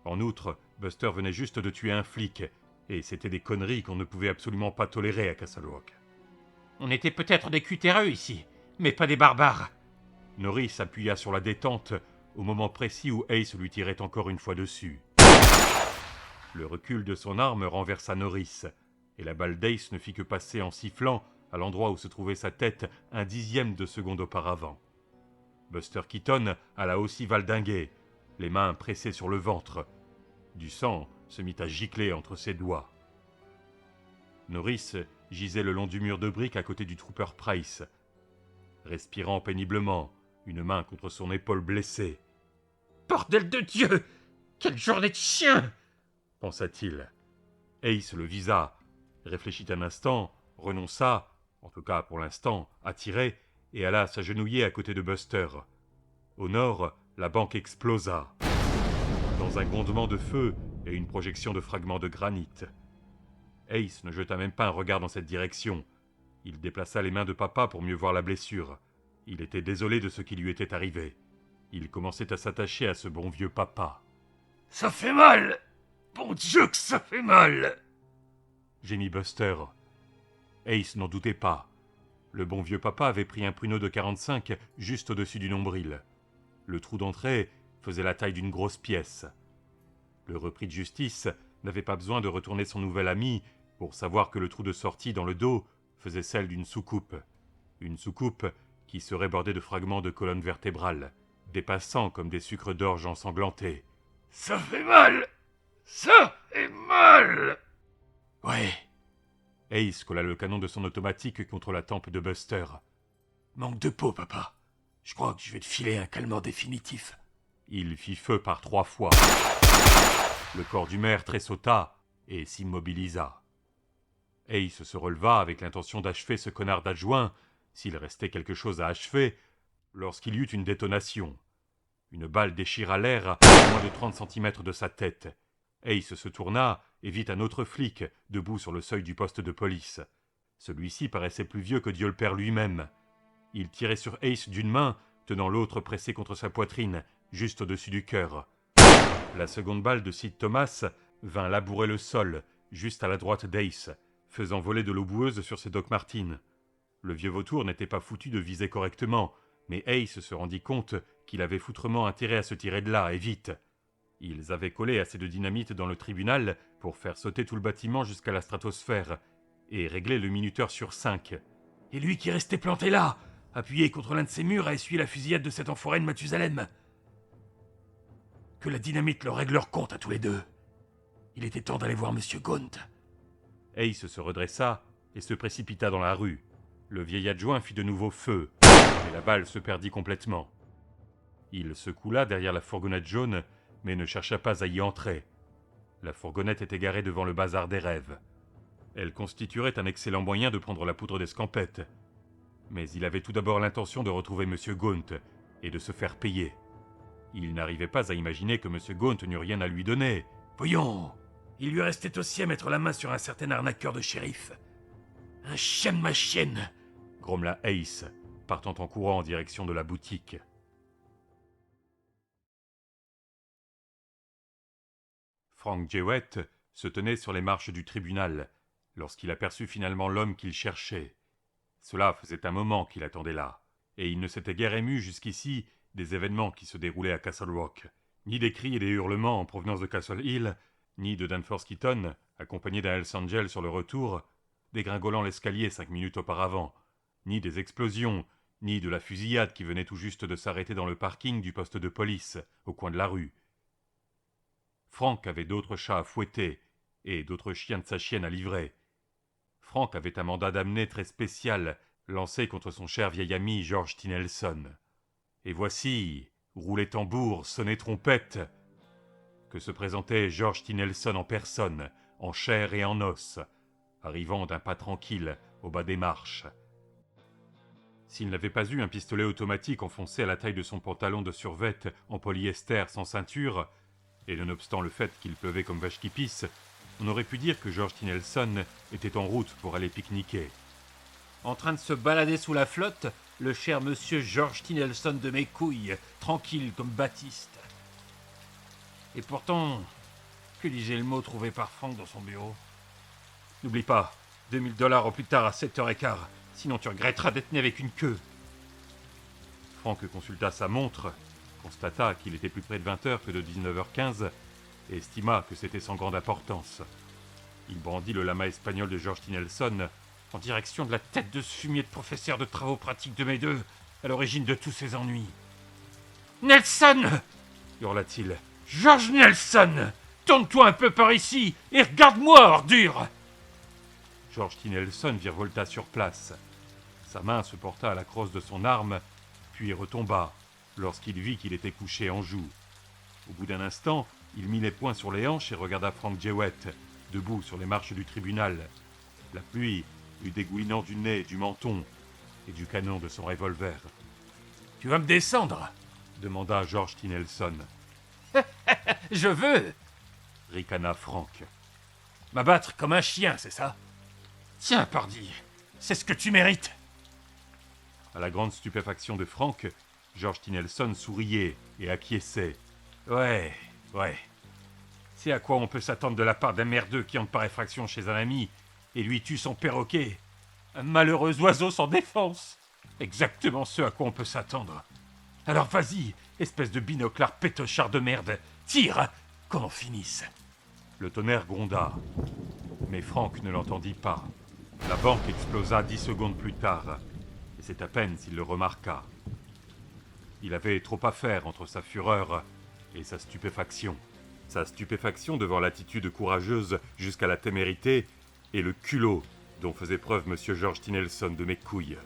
En outre, Buster venait juste de tuer un flic, et c'était des conneries qu'on ne pouvait absolument pas tolérer à Castle Rock. « On était peut-être des cutéreux ici, mais pas des barbares !» Norris appuya sur la détente au moment précis où Ace lui tirait encore une fois dessus. Le recul de son arme renversa Norris, et la balle d'Ace ne fit que passer en sifflant à l'endroit où se trouvait sa tête un dixième de seconde auparavant. Buster Keaton alla aussi valdinguer, les mains pressées sur le ventre. Du sang se mit à gicler entre ses doigts. Norris gisait le long du mur de briques à côté du trooper Price, respirant péniblement, une main contre son épaule blessée. « Bordel de Dieu! Quelle journée de chien !» pensa-t-il. Ace le visa, réfléchit un instant, renonça, en tout cas pour l'instant, à tirer, et alla s'agenouiller à côté de Buster. Au nord, la banque explosa, dans un grondement de feu et une projection de fragments de granit. Ace ne jeta même pas un regard dans cette direction. Il déplaça les mains de papa pour mieux voir la blessure. Il était désolé de ce qui lui était arrivé. Il commençait à s'attacher à ce bon vieux papa. « Ça fait mal! Bon Dieu que ça fait mal !» gémit Buster. Ace n'en doutait pas. Le bon vieux papa avait pris un pruneau de 45 juste au-dessus du nombril. Le trou d'entrée faisait la taille d'une grosse pièce. Le repris de justice n'avait pas besoin de retourner son nouvel ami pour savoir que le trou de sortie dans le dos faisait celle d'une soucoupe. Une soucoupe qui serait bordée de fragments de colonne vertébrale, dépassant comme des sucres d'orge ensanglantés. « Ça fait mal! Ça fait mal !» Ouais. Ace colla le canon de son automatique contre la tempe de Buster. « Manque de peau, papa. Je crois que je vais te filer un calmant définitif. » Il fit feu par 3 fois. Le corps du maire tressauta et s'immobilisa. Ace se releva avec l'intention d'achever ce connard d'adjoint, s'il restait quelque chose à achever, lorsqu'il y eut une détonation. Une balle déchira l'air à moins de 30 centimètres de sa tête. Ace se tourna et vit un autre flic debout sur le seuil du poste de police. Celui-ci paraissait plus vieux que Dieu le Père lui-même. Il tirait sur Ace d'une main, tenant l'autre pressé contre sa poitrine, juste au-dessus du cœur. La seconde balle de Sid Thomas vint labourer le sol, juste à la droite d'Ace, faisant voler de l'eau boueuse sur ses Doc Martens. Le vieux vautour n'était pas foutu de viser correctement, mais Ace se rendit compte qu'il avait foutrement intérêt à se tirer de là, et vite. Ils avaient collé assez de dynamite dans le tribunal pour faire sauter tout le bâtiment jusqu'à la stratosphère, et régler le minuteur sur 5. Et lui qui restait planté là, appuyé contre l'un de ces murs à essuyer la fusillade de cet enfoiré de Mathusalem. Que la dynamite leur règle leur compte à tous les deux. Il était temps d'aller voir Monsieur Gaunt. Ace se redressa et se précipita dans la rue. Le vieil adjoint fit de nouveau feu, mais la balle se perdit complètement. Il se coula derrière la fourgonnette jaune, mais ne chercha pas à y entrer. La fourgonnette était garée devant le bazar des rêves. Elle constituerait un excellent moyen de prendre la poudre d'escampette. Mais il avait tout d'abord l'intention de retrouver M. Gaunt et de se faire payer. Il n'arrivait pas à imaginer que M. Gaunt n'eût rien à lui donner. Voyons, il lui restait aussi à mettre la main sur un certain arnaqueur de shérif. Un chien de ma chienne, grommela Ace, partant en courant en direction de la boutique. Frank Jewett se tenait sur les marches du tribunal, lorsqu'il aperçut finalement l'homme qu'il cherchait. Cela faisait un moment qu'il attendait là, et il ne s'était guère ému jusqu'ici des événements qui se déroulaient à Castle Rock, ni des cris et des hurlements en provenance de Castle Hill, ni de Danforth Keaton, accompagné d'un Hells Angel sur le retour, dégringolant l'escalier 5 minutes auparavant, ni des explosions, ni de la fusillade qui venait tout juste de s'arrêter dans le parking du poste de police, au coin de la rue. Frank avait d'autres chats à fouetter, et d'autres chiens de sa chienne à livrer. Frank avait un mandat d'amener très spécial, lancé contre son cher vieil ami George T. Nelson. Et voici, roulez tambour, sonnez trompette, que se présentait George T. Nelson en personne, en chair et en os, arrivant d'un pas tranquille au bas des marches. S'il n'avait pas eu un pistolet automatique enfoncé à la taille de son pantalon de survêt en polyester sans ceinture, et nonobstant le fait qu'il pleuvait comme vache qui pisse, on aurait pu dire que George T. Nelson était en route pour aller pique-niquer. En train de se balader sous la flotte, le cher monsieur George T. Nelson de mes couilles, tranquille comme Baptiste. Et pourtant, que disait le mot trouvé par Frank dans son bureau? N'oublie pas, $2000 au plus tard à 7h15, sinon tu regretteras d'être né avec une queue. Frank consulta sa montre, constata qu'il était plus près de 20h que de 19h15, et estima que c'était sans grande importance. Il brandit le lama espagnol de George T. Nelson en direction de la tête de ce fumier de professeur de travaux pratiques de mes deux, à l'origine de tous ses ennuis. « Nelson !» hurla-t-il. « George Nelson! Tourne-toi un peu par ici et regarde-moi, ordure !» George T. Nelson virevolta sur place. Sa main se porta à la crosse de son arme, puis retomba, lorsqu'il vit qu'il était couché en joue. Au bout d'un instant, il mit les poings sur les hanches et regarda Frank Jewett, debout sur les marches du tribunal, la pluie lui dégoulinant du nez, du menton et du canon de son revolver. « Tu vas me descendre ?» demanda George T. Nelson. « Je veux !» ricana Frank. « M'abattre comme un chien, c'est ça ? Tiens, pardi, c'est ce que tu mérites !» À la grande stupéfaction de Frank, George T. Nelson souriait et acquiesçait. « Ouais. C'est à quoi on peut s'attendre de la part d'un merdeux qui entre par effraction chez un ami et lui tue son perroquet. Un malheureux oiseau sans défense. Exactement ce à quoi on peut s'attendre. Alors vas-y, espèce de binoclard pétochard de merde, tire, qu'on en finisse. » Le tonnerre gronda, mais Frank ne l'entendit pas. La banque explosa 10 secondes plus tard, et c'est à peine s'il le remarqua. Il avait trop à faire entre sa fureur et sa stupéfaction. Sa stupéfaction devant l'attitude courageuse jusqu'à la témérité et le culot dont faisait preuve M. George T. Nelson de mes couilles.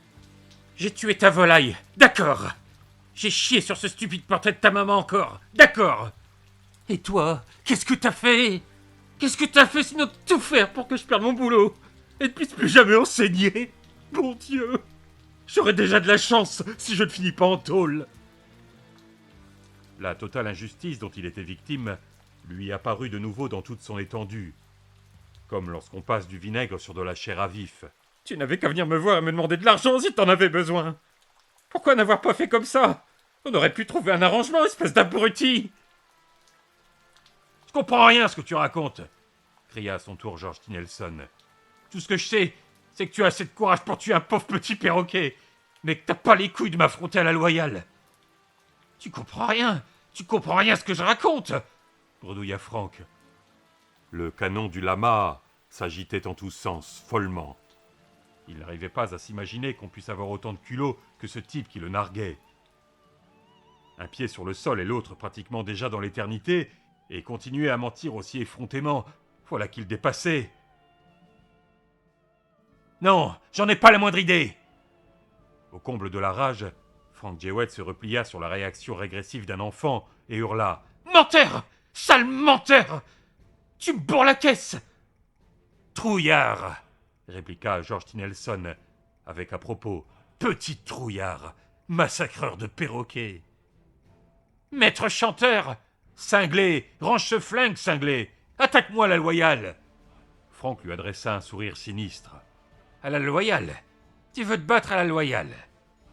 « J'ai tué ta volaille, d'accord. J'ai chié sur ce stupide portrait de ta maman encore. D'accord. Et toi, qu'est-ce que t'as fait? Qu'est-ce que t'as fait sinon de tout faire pour que je perde mon boulot et ne puisse plus jamais enseigner? Bon Dieu, j'aurais déjà de la chance si je ne finis pas en tôle. La totale injustice dont il était victime lui apparut de nouveau dans toute son étendue, comme lorsqu'on passe du vinaigre sur de la chair à vif. Tu n'avais qu'à venir me voir et me demander de l'argent si t'en avais besoin. Pourquoi n'avoir pas fait comme ça? On aurait pu trouver un arrangement, espèce d'abruti. Je comprends rien à ce que tu racontes, Cria à son tour George T. Nelson. Tout ce que je sais, c'est que tu as assez de courage pour tuer un pauvre petit perroquet, mais que t'as pas les couilles de m'affronter à la loyale. Tu comprends rien à ce que je raconte, Bredouilla Frank. Le canon du lama s'agitait en tous sens, follement. Il n'arrivait pas à s'imaginer qu'on puisse avoir autant de culot que ce type qui le narguait. Un pied sur le sol et l'autre pratiquement déjà dans l'éternité, et continuer à mentir aussi effrontément, voilà qu'il dépassait. Non, j'en ai pas la moindre idée. Au comble de la rage, Frank Jewett se replia sur la réaction régressive d'un enfant et hurla « Menteur! Sale menteur! Tu me bourres la caisse! Trouillard! répliqua George T. Nelson, avec à propos « Petit trouillard! Massacreur de perroquets! Maître chanteur! Cinglé! Range ce flingue, cinglé! Attaque-moi la loyale! » Frank lui adressa un sourire sinistre. « À la loyale? Tu veux te battre à la loyale?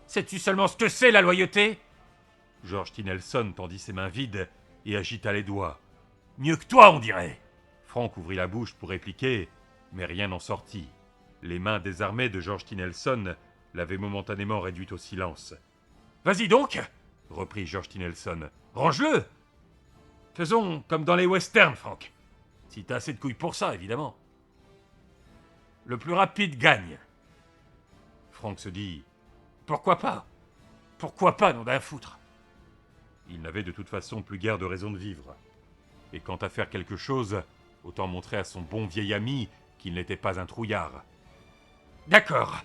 Sais-tu seulement ce que c'est, la loyauté? » George T. Nelson tendit ses mains vides et agita les doigts. « Mieux que toi, on dirait. » Frank ouvrit la bouche pour répliquer, mais rien n'en sortit. Les mains désarmées de George T. Nelson l'avaient momentanément réduit au silence. « Vas-y donc, reprit George T. Nelson. Range-le. Faisons comme dans les westerns, Frank. Si t'as assez de couilles pour ça, évidemment. Le plus rapide gagne. » Frank se dit « Pourquoi pas? Pourquoi pas, nom d'un foutre? » Il n'avait de toute façon plus guère de raison de vivre. Et quant à faire quelque chose, autant montrer à son bon vieil ami qu'il n'était pas un trouillard. « D'accord, »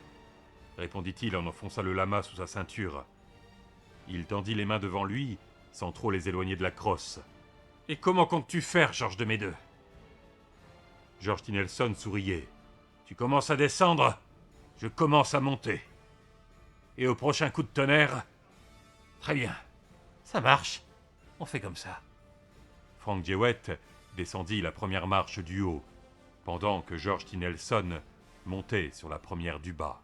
répondit-il en enfonçant le lama sous sa ceinture. Il tendit les mains devant lui, sans trop les éloigner de la crosse. « Et comment comptes-tu faire, Georges de Médeux? » George T. Nelson souriait. « Tu commences à descendre, je commence à monter. Et au prochain coup de tonnerre... Très bien, ça marche, on fait comme ça. » Frank Jewett descendit la première marche du haut, pendant que George T. Nelson montait sur la première du bas.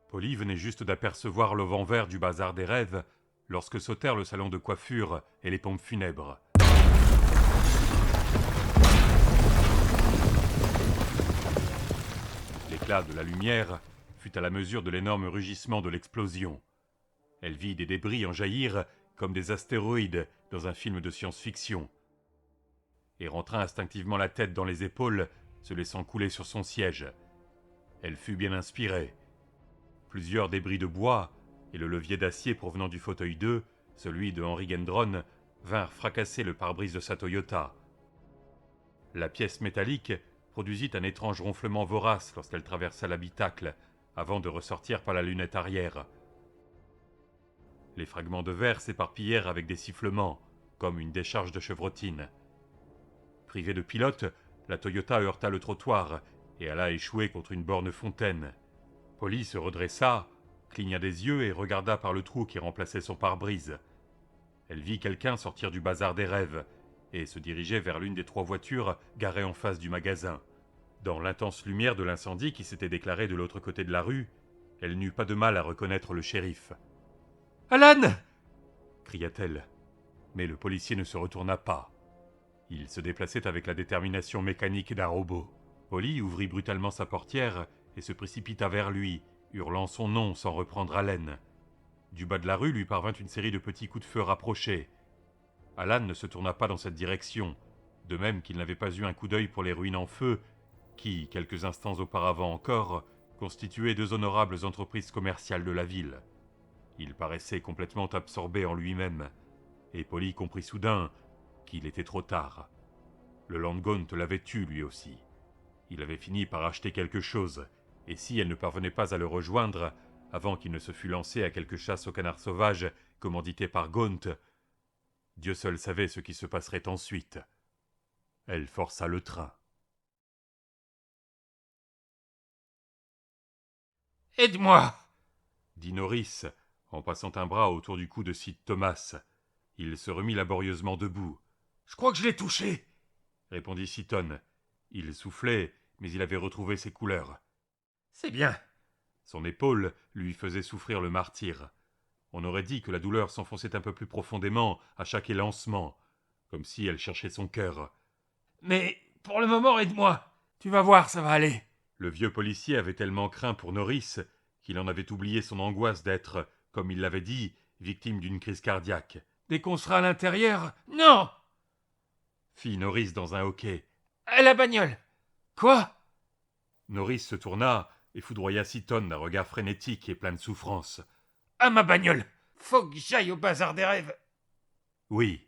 Polly venait juste d'apercevoir l'auvent vert du bazar des rêves lorsque sautèrent le salon de coiffure et les pompes funèbres. L'éclat de la lumière fut à la mesure de l'énorme rugissement de l'explosion. Elle vit des débris en jaillir comme des astéroïdes dans un film de science-fiction, et rentra instinctivement la tête dans les épaules, se laissant couler sur son siège. Elle fut bien inspirée. Plusieurs débris de bois et le levier d'acier provenant du fauteuil 2, celui de Henry Gendron, vinrent fracasser le pare-brise de sa Toyota. La pièce métallique produisit un étrange ronflement vorace lorsqu'elle traversa l'habitacle, avant de ressortir par la lunette arrière. Les fragments de verre s'éparpillèrent avec des sifflements, comme une décharge de chevrotine. Privée de pilote, la Toyota heurta le trottoir et alla échouer contre une borne fontaine. Polly se redressa, cligna des yeux et regarda par le trou qui remplaçait son pare-brise. Elle vit quelqu'un sortir du bazar des rêves et se diriger vers l'une des 3 voitures garées en face du magasin. Dans l'intense lumière de l'incendie qui s'était déclaré de l'autre côté de la rue, elle n'eut pas de mal à reconnaître le shérif. « Alan !» cria-t-elle, mais le policier ne se retourna pas. Il se déplaçait avec la détermination mécanique d'un robot. Polly ouvrit brutalement sa portière et se précipita vers lui, hurlant son nom sans reprendre haleine. Du bas de la rue lui parvint une série de petits coups de feu rapprochés. Alan ne se tourna pas dans cette direction, de même qu'il n'avait pas eu un coup d'œil pour les ruines en feu, qui, quelques instants auparavant encore, constituaient 2 honorables entreprises commerciales de la ville. Il paraissait complètement absorbé en lui-même, et Polly comprit soudain qu'il était trop tard. Le Landgaunt l'avait tué lui aussi. Il avait fini par acheter quelque chose, Et si elle ne parvenait pas à le rejoindre, avant qu'il ne se fût lancé à quelque chasse au canard sauvage commandité par Gaunt, Dieu seul savait ce qui se passerait ensuite. Elle força le train. « Aide-moi » dit Norris, en passant un bras autour du cou de Sid Thomas. Il se remit laborieusement debout. « Je crois que je l'ai touché » répondit Seaton. Il soufflait, mais il avait retrouvé ses couleurs. « C'est bien. » Son épaule lui faisait souffrir le martyre. On aurait dit que la douleur s'enfonçait un peu plus profondément à chaque élancement, comme si elle cherchait son cœur. « Mais pour le moment, aide-moi. Tu vas voir, ça va aller. » Le vieux policier avait tellement craint pour Norris qu'il en avait oublié son angoisse d'être, comme il l'avait dit, victime d'une crise cardiaque. « Dès qu'on sera à l'intérieur... »« Non !» fit Norris dans un hoquet. « À la bagnole !»« Quoi ?» Norris se tourna et foudroya Seaton d'un regard frénétique et plein de souffrance. « À ma bagnole ! Faut que j'aille au bazar des rêves !» Oui.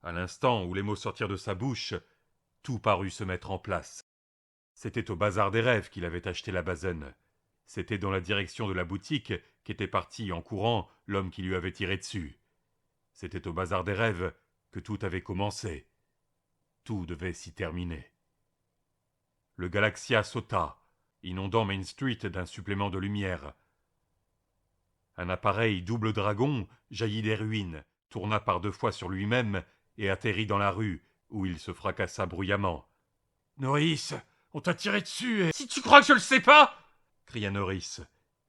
À l'instant où les mots sortirent de sa bouche, tout parut se mettre en place. C'était au bazar des rêves qu'il avait acheté la bazoine. C'était dans la direction de la boutique qu'était parti en courant l'homme qui lui avait tiré dessus. C'était au bazar des rêves que tout avait commencé. Tout devait s'y terminer. Le Galaxia sauta, inondant Main Street d'un supplément de lumière. Un appareil double dragon jaillit des ruines, tourna par 2 fois sur lui-même et atterrit dans la rue, où il se fracassa bruyamment. « Norris, on t'a tiré dessus et... »« Si tu crois que je le sais pas !» cria Norris.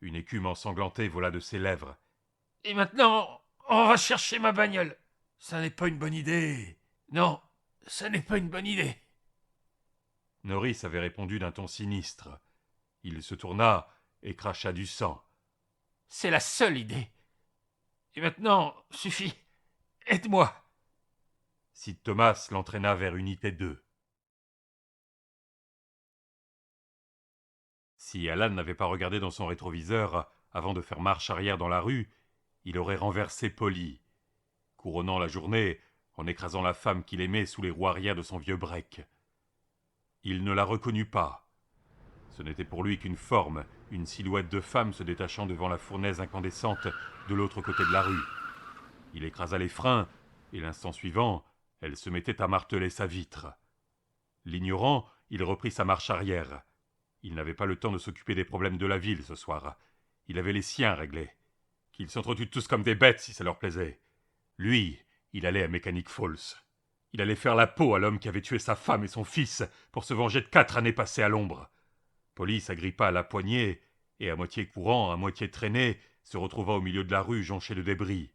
Une écume ensanglantée vola de ses lèvres. « Et maintenant, on va chercher ma bagnole. »« Ça n'est pas une bonne idée. Non, ça n'est pas une bonne idée. » Norris avait répondu d'un ton sinistre. Il se tourna et cracha du sang. « C'est la seule idée. Et maintenant, suffit. Aide-moi. » Sid Thomas l'entraîna vers Unité 2. Si Alan n'avait pas regardé dans son rétroviseur avant de faire marche arrière dans la rue, il aurait renversé Polly, couronnant la journée en écrasant la femme qu'il aimait sous les roues arrière de son vieux break. Il ne la reconnut pas. Ce n'était pour lui qu'une forme, une silhouette de femme se détachant devant la fournaise incandescente de l'autre côté de la rue. Il écrasa les freins, et l'instant suivant, elle se mettait à marteler sa vitre. L'ignorant, il reprit sa marche arrière. Il n'avait pas le temps de s'occuper des problèmes de la ville ce soir. Il avait les siens réglés. Qu'ils s'entretuent tous comme des bêtes si ça leur plaisait. Lui, il allait à Mechanic Falls. Il allait faire la peau à l'homme qui avait tué sa femme et son fils pour se venger de 4 années passées à l'ombre. Polly s'agrippa à la poignée et, à moitié courant, à moitié traîné, se retrouva au milieu de la rue jonchée de débris.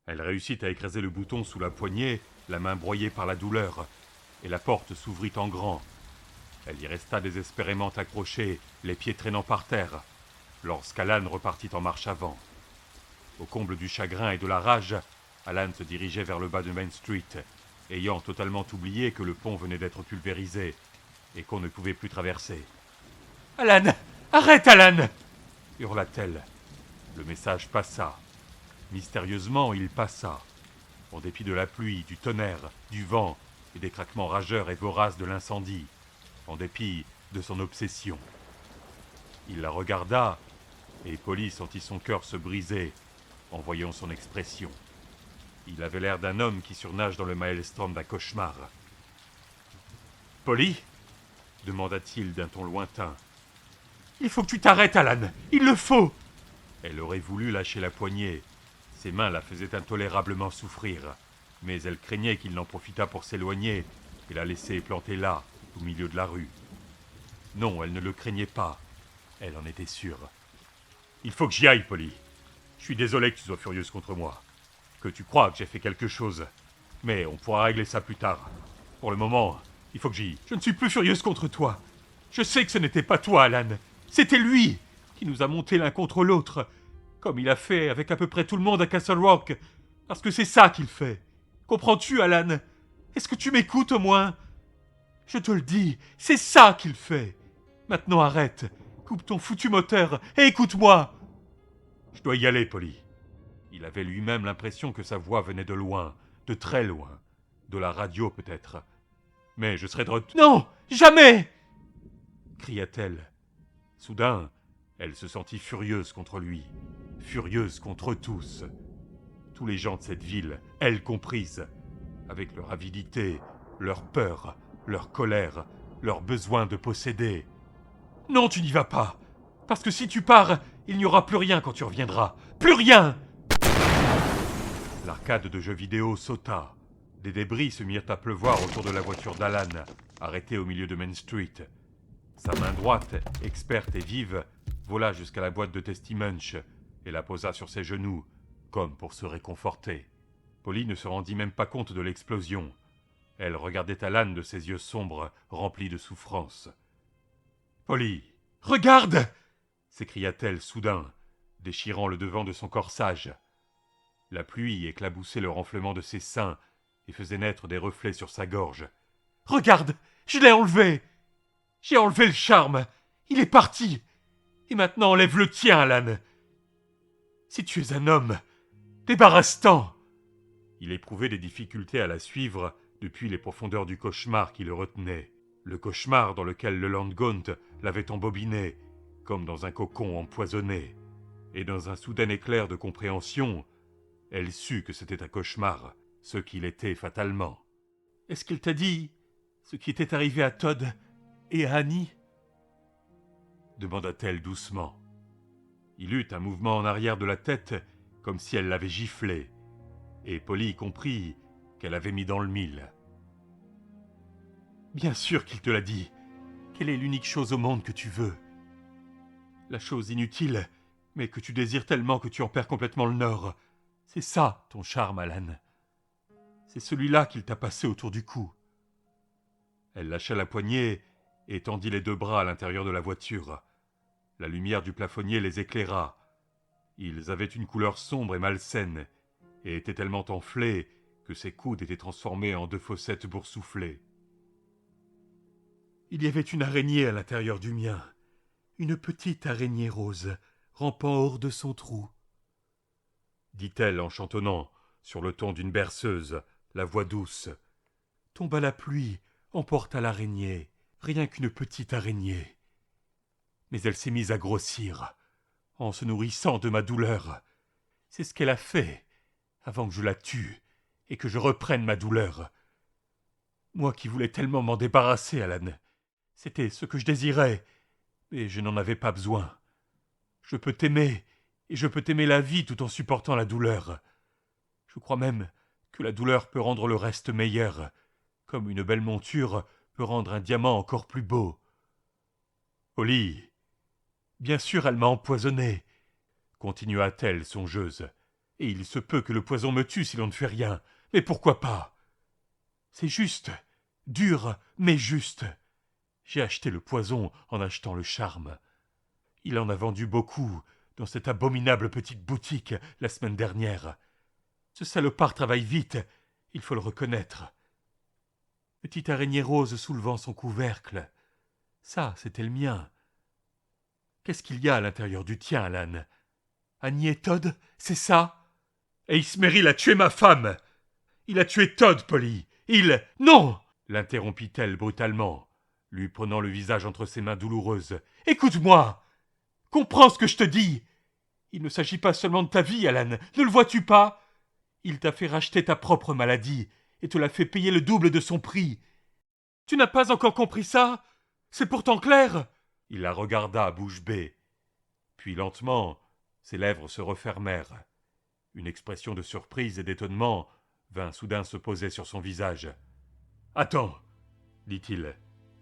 Elle réussit à écraser le bouton sous la poignée, la main broyée par la douleur, et la porte s'ouvrit en grand. Elle y resta désespérément accrochée, les pieds traînant par terre, lorsqu'Alan repartit en marche avant. Au comble du chagrin et de la rage, Alan se dirigeait vers le bas de Main Street, ayant totalement oublié que le pont venait d'être pulvérisé et qu'on ne pouvait plus traverser. « Alan! Arrête, Alan !» hurla-t-elle. Le message passa. Mystérieusement, il passa. En dépit de la pluie, du tonnerre, du vent et des craquements rageurs et voraces de l'incendie. En dépit de son obsession. Il la regarda, et Polly sentit son cœur se briser en voyant son expression. Il avait l'air d'un homme qui surnage dans le maelstrom d'un cauchemar. « Polly » demanda-t-il d'un ton lointain. « Il faut que tu t'arrêtes, Alan. Il le faut !» Elle aurait voulu lâcher la poignée. Ses mains la faisaient intolérablement souffrir. Mais elle craignait qu'il n'en profitât pour s'éloigner et la laisser plantée là, au milieu de la rue. Non, elle ne le craignait pas. Elle en était sûre. « Il faut que j'y aille, Polly. Je suis désolé que tu sois furieuse contre moi. Que tu crois que j'ai fait quelque chose. Mais on pourra régler ça plus tard. Pour le moment, il faut que j'y... » « Je ne suis plus furieuse contre toi. Je sais que ce n'était pas toi, Alan. C'était lui qui nous a montés l'un contre l'autre, comme il a fait avec à peu près tout le monde à Castle Rock. Parce que c'est ça qu'il fait. Comprends-tu, Alan? Est-ce que tu m'écoutes au moins? Je te le dis, c'est ça qu'il fait. Maintenant arrête. Coupe ton foutu moteur et écoute-moi. » « Je dois y aller, Polly. » Il avait lui-même l'impression que sa voix venait de loin, de très loin. De la radio peut-être. « Mais je serai de retour. »« Non, jamais !» cria-t-elle. Soudain, elle se sentit furieuse contre lui, furieuse contre tous. Tous les gens de cette ville, elle comprise, avec leur avidité, leur peur, leur colère, leur besoin de posséder. « Non, tu n'y vas pas, parce que si tu pars, il n'y aura plus rien quand tu reviendras. Plus rien !» L'arcade de jeux vidéo sauta. Des débris se mirent à pleuvoir autour de la voiture d'Alan, arrêtée au milieu de Main Street. Sa main droite, experte et vive, vola jusqu'à la boîte de Testimunch et la posa sur ses genoux, comme pour se réconforter. Polly ne se rendit même pas compte de l'explosion. Elle regardait Alan de ses yeux sombres, remplis de souffrance. « Polly, regarde !» s'écria-t-elle soudain, déchirant le devant de son corsage. La pluie éclaboussait le renflement de ses seins et faisait naître des reflets sur sa gorge. « Regarde, je l'ai enlevé! J'ai enlevé le charme! Il est parti! Et maintenant enlève le tien, Alan! Si tu es un homme, débarrasse-t'en !» Il éprouvait des difficultés à la suivre depuis les profondeurs du cauchemar qui le retenait. Le cauchemar dans lequel le Landgaunt l'avait embobiné, comme dans un cocon empoisonné. Et dans un soudain éclair de compréhension, elle sut que c'était un cauchemar, ce qu'il était fatalement. « Est-ce qu'elle t'a dit ce qui était arrivé à Todd et à Annie ?» demanda-t-elle doucement. Il eut un mouvement en arrière de la tête, comme si elle l'avait giflé, et Polly comprit qu'elle avait mis dans le mille. « Bien sûr qu'il te l'a dit. Quelle est l'unique chose au monde que tu veux? La chose inutile, mais que tu désires tellement que tu en perds complètement le nord. C'est ça, ton charme, Alan. C'est celui-là qu'il t'a passé autour du cou. » Elle lâcha la poignée et tendit les deux bras à l'intérieur de la voiture. La lumière du plafonnier les éclaira. Ils avaient une couleur sombre et malsaine, et étaient tellement enflés que ses coudes étaient transformés en deux fossettes boursouflées. « Il y avait une araignée à l'intérieur du mien, une petite araignée rose, rampant hors de son trou. » dit-elle en chantonnant, sur le ton d'une berceuse, la voix douce. « Tomba la pluie, emporta l'araignée, rien qu'une petite araignée. Mais elle s'est mise à grossir, en se nourrissant de ma douleur. C'est ce qu'elle a fait, avant que je la tue et que je reprenne ma douleur. Moi qui voulais tellement m'en débarrasser, Alan. C'était ce que je désirais, mais je n'en avais pas besoin. Je peux t'aimer, et je peux t'aimer la vie tout en supportant la douleur. Je crois même que la douleur peut rendre le reste meilleur, comme une belle monture peut rendre un diamant encore plus beau. Polly, bien sûr elle m'a empoisonné, continua-t-elle songeuse, et il se peut que le poison me tue si l'on ne fait rien, mais pourquoi pas? C'est juste, dur, mais juste. J'ai acheté le poison en achetant le charme. Il en a vendu beaucoup dans cette abominable petite boutique la semaine dernière. Ce salopard travaille vite, il faut le reconnaître. Petite araignée rose soulevant son couvercle. Ça, c'était le mien. Qu'est-ce qu'il y a à l'intérieur du tien, Alan? Annie et Todd, c'est ça? Et Ismeril a tué ma femme! Il a tué Todd, Polly! Il... Non! L'interrompit-elle brutalement, lui prenant le visage entre ses mains douloureuses. Écoute-moi! Comprends ce que je te dis! Il ne s'agit pas seulement de ta vie, Alan, ne le vois-tu pas? Il t'a fait racheter ta propre maladie et te l'a fait payer le double de son prix. Tu n'as pas encore compris ça? C'est pourtant clair. Il la regarda bouche bée. Puis lentement, ses lèvres se refermèrent. Une expression de surprise et d'étonnement vint soudain se poser sur son visage. « Attends, dit-il,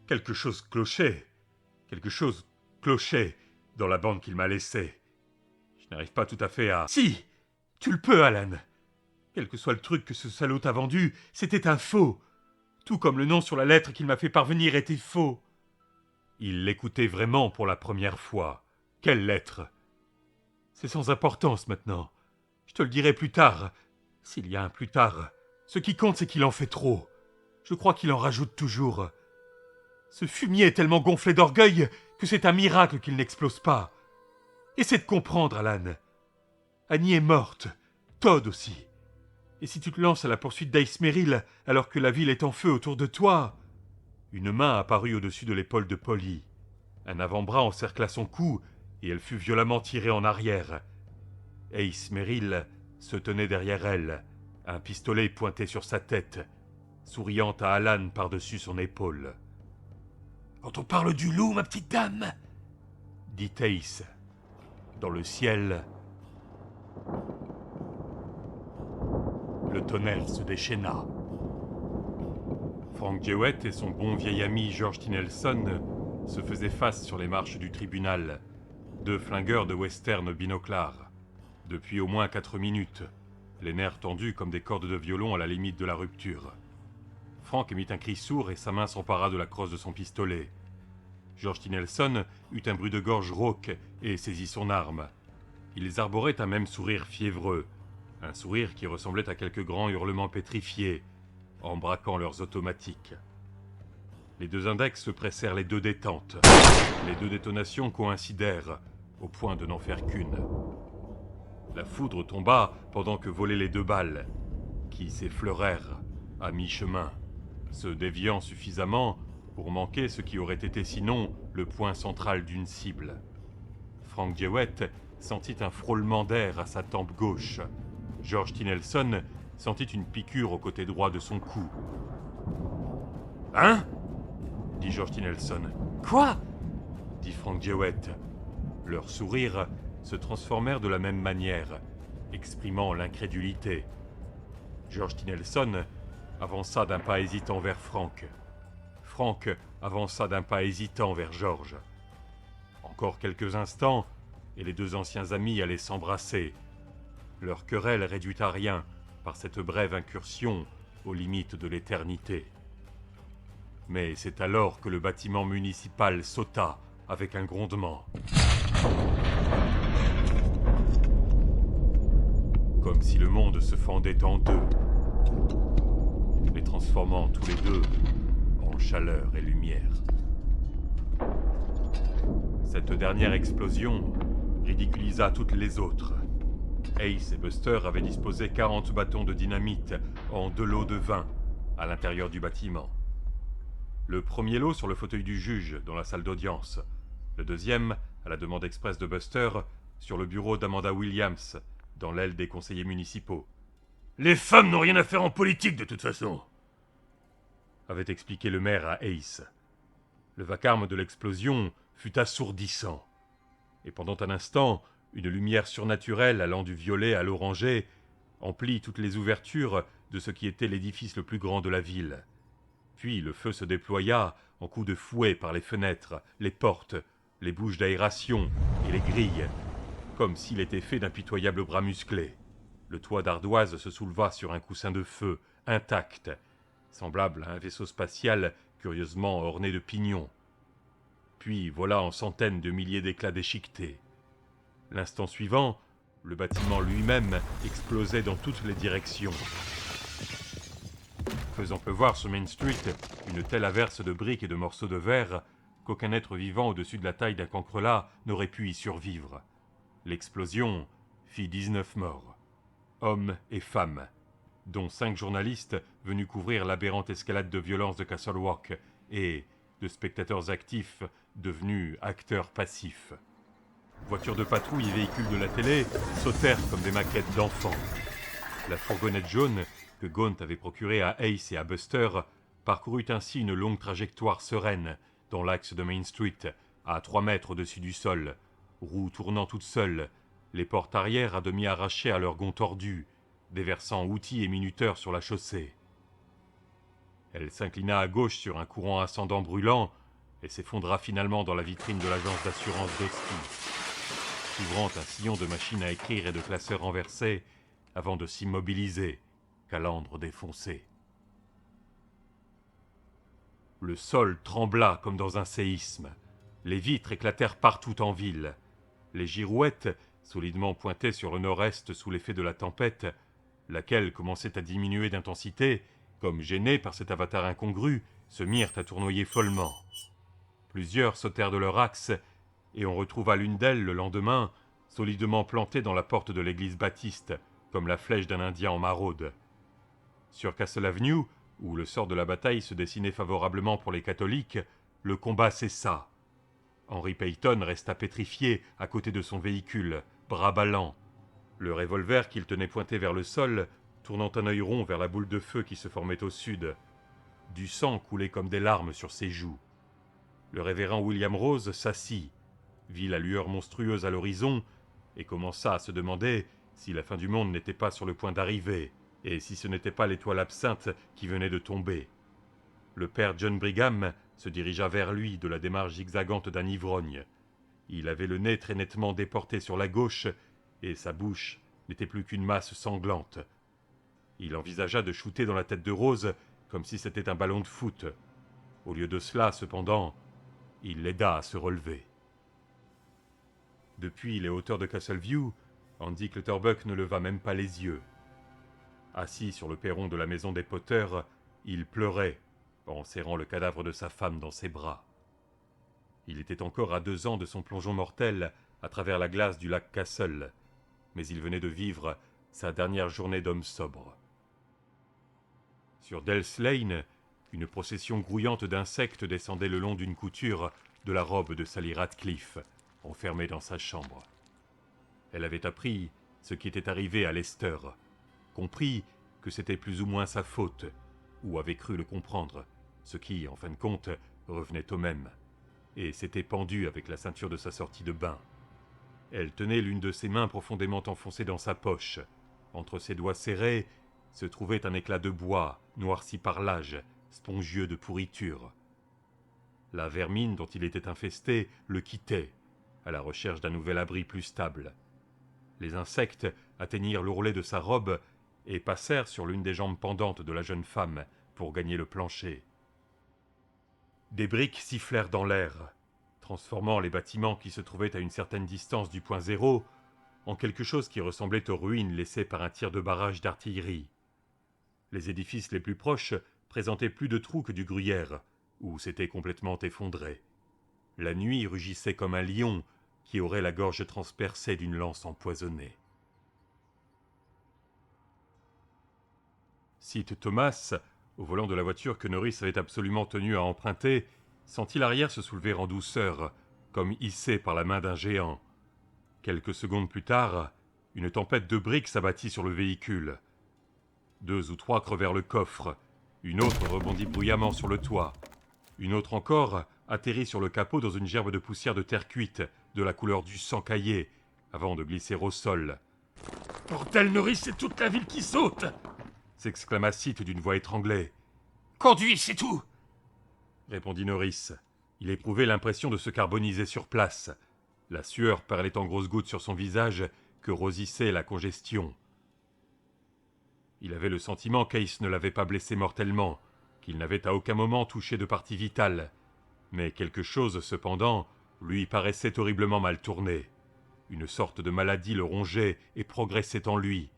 quelque chose clochait dans la bande qu'il m'a laissée. Je n'arrive pas tout à fait à... Si, tu le peux, Alan. Quel que soit le truc que ce salaud t'a vendu, c'était un faux. Tout comme le nom sur la lettre qu'il m'a fait parvenir était faux. » Il l'écoutait vraiment pour la première fois. Quelle lettre? C'est sans importance maintenant. Je te le dirai plus tard. S'il y a un plus tard. Ce qui compte, c'est qu'il en fait trop. Je crois qu'il en rajoute toujours. Ce fumier est tellement gonflé d'orgueil que c'est un miracle qu'il n'explose pas. Essaie de comprendre, Alan. Annie est morte. Todd aussi. Et si tu te lances à la poursuite d'Aismeril alors que la ville est en feu autour de toi... Une main apparut au-dessus de l'épaule de Polly. Un avant-bras encercla son cou et elle fut violemment tirée en arrière. Ace Merrill se tenait derrière elle, un pistolet pointé sur sa tête, souriant à Alan par-dessus son épaule. « Quand on parle du loup, ma petite dame !» dit Ace. Dans le ciel, le tonnerre se déchaîna. Frank Jewett et son bon vieil ami George T. Nelson se faisaient face sur les marches du tribunal, deux flingueurs de western binoclars. Depuis au moins 4 minutes, les nerfs tendus comme des cordes de violon à la limite de la rupture. Frank émit un cri sourd et sa main s'empara de la crosse de son pistolet. George T. Nelson eut un bruit de gorge rauque et saisit son arme. Ils arboraient un même sourire fiévreux, un sourire qui ressemblait à quelques grands hurlements pétrifiés, en braquant leurs automatiques. Les deux index se pressèrent les deux détentes. Les deux détonations coïncidèrent, au point de n'en faire qu'une. La foudre tomba pendant que volaient les deux balles, qui s'effleurèrent à mi-chemin, se déviant suffisamment pour manquer ce qui aurait été sinon le point central d'une cible. Frank Jewett sentit un frôlement d'air à sa tempe gauche. George T. Nelson sentit une piqûre au côté droit de son cou. « Hein ?» dit George T. Nelson. « Quoi ?» dit Frank Jewett. Leurs sourires se transformèrent de la même manière, exprimant l'incrédulité. George T. Nelson avança d'un pas hésitant vers Frank. Frank avança d'un pas hésitant vers George. Encore quelques instants, et les deux anciens amis allaient s'embrasser. Leur querelle réduite à rien par cette brève incursion aux limites de l'éternité. Mais c'est alors que le bâtiment municipal sauta avec un grondement. Comme si le monde se fendait en deux, les transformant tous les deux en chaleur et lumière. Cette dernière explosion ridiculisa toutes les autres. Ace et Buster avaient disposé 40 bâtons de dynamite en 2 lots de 20 à l'intérieur du bâtiment. Le premier lot sur le fauteuil du juge dans la salle d'audience. Le deuxième, à la demande expresse de Buster, sur le bureau d'Amanda Williams, dans l'aile des conseillers municipaux. « Les femmes n'ont rien à faire en politique de toute façon !» avait expliqué le maire à Ace. Le vacarme de l'explosion fut assourdissant. Et pendant un instant, une lumière surnaturelle allant du violet à l'orangé emplit toutes les ouvertures de ce qui était l'édifice le plus grand de la ville. Puis le feu se déploya en coups de fouet par les fenêtres, les portes, les bouches d'aération et les grilles, comme s'il était fait d'impitoyables bras musclés. Le toit d'ardoise se souleva sur un coussin de feu, intact, semblable à un vaisseau spatial curieusement orné de pignons. Puis voilà en centaines de milliers d'éclats déchiquetés. L'instant suivant, le bâtiment lui-même explosait dans toutes les directions, faisant pleuvoir sur Main Street une telle averse de briques et de morceaux de verre qu'aucun être vivant au-dessus de la taille d'un cancrelat n'aurait pu y survivre. L'explosion fit 19 morts, hommes et femmes, dont 5 journalistes venus couvrir l'aberrante escalade de violence de Castle Rock et de spectateurs actifs devenus acteurs passifs. Voitures de patrouille et véhicules de la télé sautèrent comme des maquettes d'enfants. La fourgonnette jaune que Gaunt avait procurée à Ace et à Buster parcourut ainsi une longue trajectoire sereine dans l'axe de Main Street, à 3 mètres au-dessus du sol, roues tournant toutes seules, les portes arrière à demi arrachées à leurs gonds tordus, déversant outils et minuteurs sur la chaussée. Elle s'inclina à gauche sur un courant ascendant brûlant et s'effondra finalement dans la vitrine de l'agence d'assurance d'Hosty, ouvrant un sillon de machines à écrire et de classeurs renversés avant de s'immobiliser, calandre défoncé. Le sol trembla comme dans un séisme. Les vitres éclatèrent partout en ville. Les girouettes, solidement pointées sur le nord-est sous l'effet de la tempête, laquelle commençait à diminuer d'intensité, comme gênées par cet avatar incongru, se mirent à tournoyer follement. Plusieurs sautèrent de leur axe, et on retrouva l'une d'elles le lendemain, solidement plantée dans la porte de l'église baptiste, comme la flèche d'un Indien en maraude. Sur Castle Avenue, où le sort de la bataille se dessinait favorablement pour les catholiques, le combat cessa. Henry Peyton resta pétrifié à côté de son véhicule, bras ballants, le revolver qu'il tenait pointé vers le sol, tournant un œil rond vers la boule de feu qui se formait au sud. Du sang coulait comme des larmes sur ses joues. Le révérend William Rose s'assit, vit la lueur monstrueuse à l'horizon et commença à se demander si la fin du monde n'était pas sur le point d'arriver et si ce n'était pas l'étoile absinthe qui venait de tomber. Le père John Brigham se dirigea vers lui de la démarche zigzagante d'un ivrogne. Il avait le nez très nettement déporté sur la gauche et sa bouche n'était plus qu'une masse sanglante. Il envisagea de shooter dans la tête de Rose comme si c'était un ballon de foot. Au lieu de cela, cependant, il l'aida à se relever. Depuis les hauteurs de Castleview, Andy Clutterbuck ne leva même pas les yeux. Assis sur le perron de la maison des Potter, il pleurait en serrant le cadavre de sa femme dans ses bras. Il était encore à 2 ans de son plongeon mortel à travers la glace du lac Castle, mais il venait de vivre sa dernière journée d'homme sobre. Sur Dells Lane, une procession grouillante d'insectes descendait le long d'une couture de la robe de Sally Radcliffe, enfermée dans sa chambre. Elle avait appris ce qui était arrivé à Lester, compris que c'était plus ou moins sa faute, ou avait cru le comprendre, ce qui, en fin de compte, revenait au même, et s'était pendue avec la ceinture de sa sortie de bain. Elle tenait l'une de ses mains profondément enfoncée dans sa poche. Entre ses doigts serrés se trouvait un éclat de bois, noirci par l'âge, spongieux de pourriture. La vermine dont il était infesté le quittait, à la recherche d'un nouvel abri plus stable. Les insectes atteignirent l'ourlet de sa robe et passèrent sur l'une des jambes pendantes de la jeune femme pour gagner le plancher. Des briques sifflèrent dans l'air, transformant les bâtiments qui se trouvaient à une certaine distance du point zéro en quelque chose qui ressemblait aux ruines laissées par un tir de barrage d'artillerie. Les édifices les plus proches présentaient plus de trous que du gruyère, ou s'étaient complètement effondrés. La nuit rugissait comme un lion qui aurait la gorge transpercée d'une lance empoisonnée. Sid Thomas, au volant de la voiture que Norris avait absolument tenu à emprunter, sentit l'arrière se soulever en douceur, comme hissé par la main d'un géant. Quelques secondes plus tard, une tempête de briques s'abattit sur le véhicule. 2 ou 3 crevèrent le coffre, une autre rebondit bruyamment sur le toit, une autre encore atterrit sur le capot dans une gerbe de poussière de terre cuite, de la couleur du sang caillé, avant de glisser au sol. « Bordel, Norris, c'est toute la ville qui saute !» s'exclama Sid d'une voix étranglée. « Conduis, c'est tout !» répondit Norris. Il éprouvait l'impression de se carboniser sur place. La sueur perlait en grosses gouttes sur son visage que rosissait la congestion. Il avait le sentiment qu'Ace ne l'avait pas blessé mortellement, qu'il n'avait à aucun moment touché de partie vitale. Mais quelque chose, cependant, lui paraissait horriblement mal tourné. Une sorte de maladie le rongeait et progressait en lui,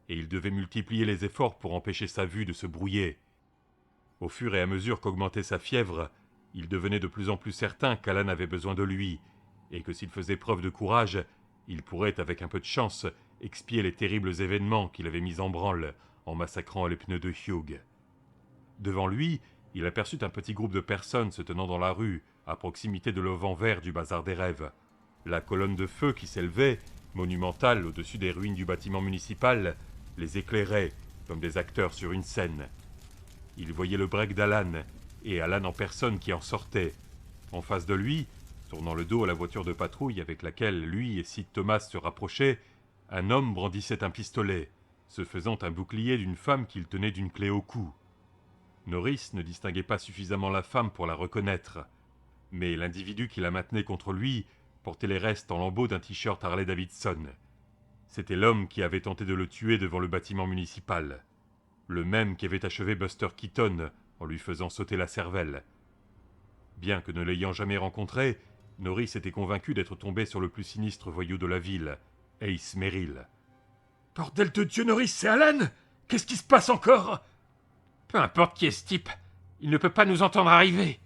et il devait multiplier les efforts pour empêcher sa vue de se brouiller. Au fur et à mesure qu'augmentait sa fièvre, il devenait de plus en plus certain qu'Alan avait besoin de lui, et que s'il faisait preuve de courage, il pourrait, avec un peu de chance, expier les terribles événements qu'il avait mis en branle en massacrant les pneus de Hugh. Devant lui, il aperçut un petit groupe de personnes se tenant dans la rue, à proximité de l'auvent vert du bazar des rêves. La colonne de feu qui s'élevait, monumentale au-dessus des ruines du bâtiment municipal, les éclairait comme des acteurs sur une scène. Il voyait le break d'Alan, et Alan en personne qui en sortait. En face de lui, tournant le dos à la voiture de patrouille avec laquelle lui et Sid Thomas se rapprochaient, un homme brandissait un pistolet, se faisant un bouclier d'une femme qu'il tenait d'une clé au cou. Norris ne distinguait pas suffisamment la femme pour la reconnaître, mais l'individu qui la maintenait contre lui portait les restes en lambeaux d'un t-shirt Harley-Davidson. C'était l'homme qui avait tenté de le tuer devant le bâtiment municipal, le même qui avait achevé Buster Keaton en lui faisant sauter la cervelle. Bien que ne l'ayant jamais rencontré, Norris était convaincu d'être tombé sur le plus sinistre voyou de la ville, Ace Merrill. « Bordel de Dieu, Norris, c'est Alan! Qu'est-ce qui se passe encore ?» Peu importe qui est ce type, il ne peut pas nous entendre arriver,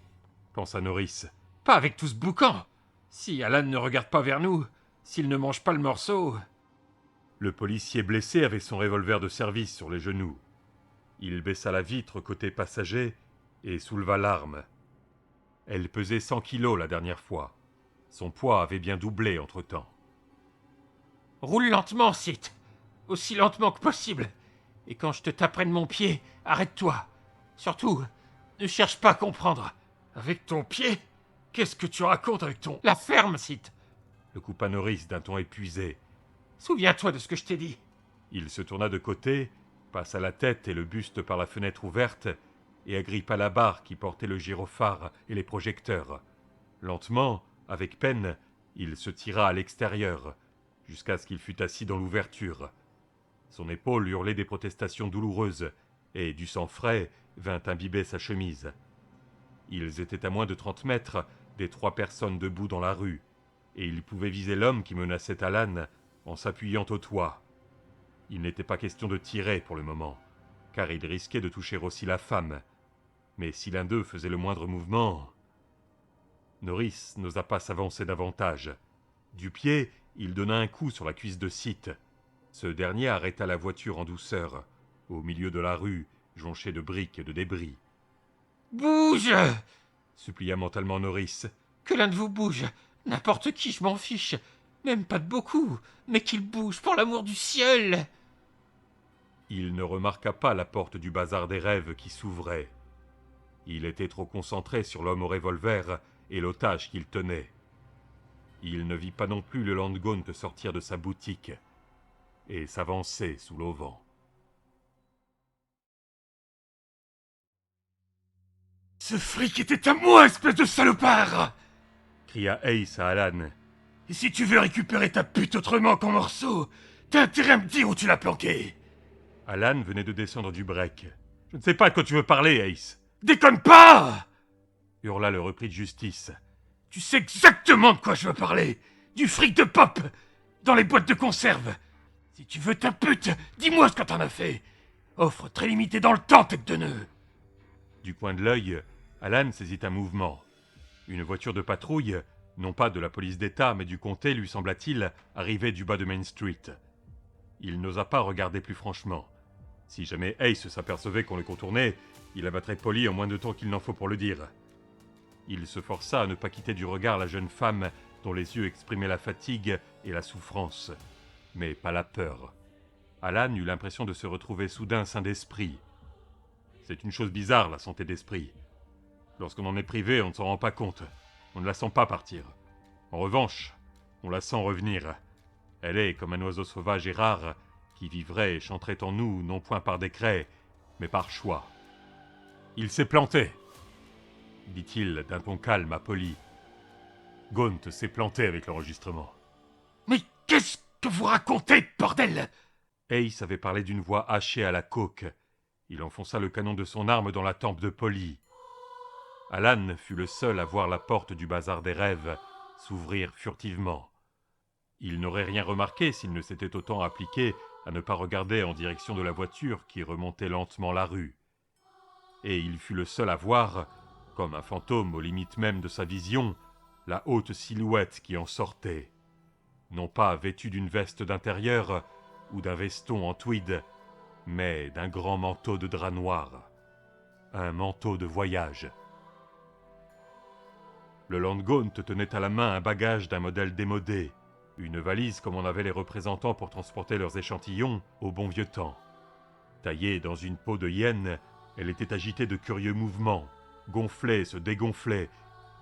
pensa Norris. Pas avec tout ce boucan. Si Alan ne regarde pas vers nous, s'il ne mange pas le morceau... Le policier blessé avait son revolver de service sur les genoux. Il baissa la vitre côté passager et souleva l'arme. Elle pesait 100 kilos la dernière fois. Son poids avait bien doublé entre-temps. Roule lentement, Sith. Aussi lentement que possible. Et quand je te taperai de mon pied, arrête-toi. Surtout, ne cherche pas à comprendre. Avec ton pied? Qu'est-ce que tu racontes avec ton... La ferme, Sith. Le coupa Norris d'un ton épuisé. Souviens-toi de ce que je t'ai dit. Il se tourna de côté, passa la tête et le buste par la fenêtre ouverte, et agrippa la barre qui portait le gyrophare et les projecteurs. Lentement, avec peine, il se tira à l'extérieur, jusqu'à ce qu'il fût assis dans l'ouverture. Son épaule hurlait des protestations douloureuses, et du sang frais vint imbiber sa chemise. Ils étaient à moins de 30 mètres des 3 personnes debout dans la rue, et il pouvait viser l'homme qui menaçait Alan en s'appuyant au toit. Il n'était pas question de tirer pour le moment, car il risquait de toucher aussi la femme. Mais si l'un d'eux faisait le moindre mouvement... Norris n'osa pas s'avancer davantage. Du pied, il donna un coup sur la cuisse de Sith. Ce dernier arrêta la voiture en douceur, au milieu de la rue, jonchée de briques et de débris. « Bouge !» supplia mentalement Norris. « Que l'un de vous bouge. N'importe qui, je m'en fiche. Même pas de beaucoup. Mais qu'il bouge, pour l'amour du ciel !» Il ne remarqua pas la porte du bazar des rêves qui s'ouvrait. Il était trop concentré sur l'homme au revolver et l'otage qu'il tenait. Il ne vit pas non plus le Landgaunt sortir de sa boutique et s'avancer sous l'auvent. « Ce fric était à moi, espèce de salopard !» cria Ace à Alan. « Et si tu veux récupérer ta pute autrement qu'en morceaux, t'as intérêt à me dire où tu l'as planqué !» Alan venait de descendre du break. « Je ne sais pas de quoi tu veux parler, Ace !»« Déconne pas !» hurla le repris de justice. « Tu sais exactement de quoi je veux parler. Du fric de pop dans les boîtes de conserve. Si tu veux ta pute, dis-moi ce que t'en as fait. Offre très limitée dans le temps, tête de nœud. » Du coin de l'œil, Alan saisit un mouvement. Une voiture de patrouille, non pas de la police d'État, mais du comté, lui sembla-t-il, arrivait du bas de Main Street. Il n'osa pas regarder plus franchement. Si jamais Ace s'apercevait qu'on le contournait, il abattrait Polly en moins de temps qu'il n'en faut pour le dire. Il se força à ne pas quitter du regard la jeune femme dont les yeux exprimaient la fatigue et la souffrance, mais pas la peur. Alan eut l'impression de se retrouver soudain sain d'esprit. C'est une chose bizarre, la santé d'esprit. Lorsqu'on en est privé, on ne s'en rend pas compte. On ne la sent pas partir. En revanche, on la sent revenir. Elle est comme un oiseau sauvage et rare qui vivrait et chanterait en nous, non point par décret, mais par choix. « Il s'est planté !» dit-il d'un ton calme à Polly. Gaunt s'est planté avec l'enregistrement. « Mais qu'est-ce que vous racontez, bordel ?» Ace avait parlé d'une voix hachée à la coke. Il enfonça le canon de son arme dans la tempe de Polly. Alan fut le seul à voir la porte du bazar des rêves s'ouvrir furtivement. Il n'aurait rien remarqué s'il ne s'était autant appliqué à ne pas regarder en direction de la voiture qui remontait lentement la rue. Et il fut le seul à voir, comme un fantôme aux limites même de sa vision, la haute silhouette qui en sortait. Non pas vêtue d'une veste d'intérieur ou d'un veston en tweed, mais d'un grand manteau de drap noir. Un manteau de voyage. Le Landgaunt tenait à la main un bagage d'un modèle démodé, une valise comme en avaient les représentants pour transporter leurs échantillons au bon vieux temps. Taillée dans une peau de hyène, elle était agitée de curieux mouvements, gonflait et se dégonflait,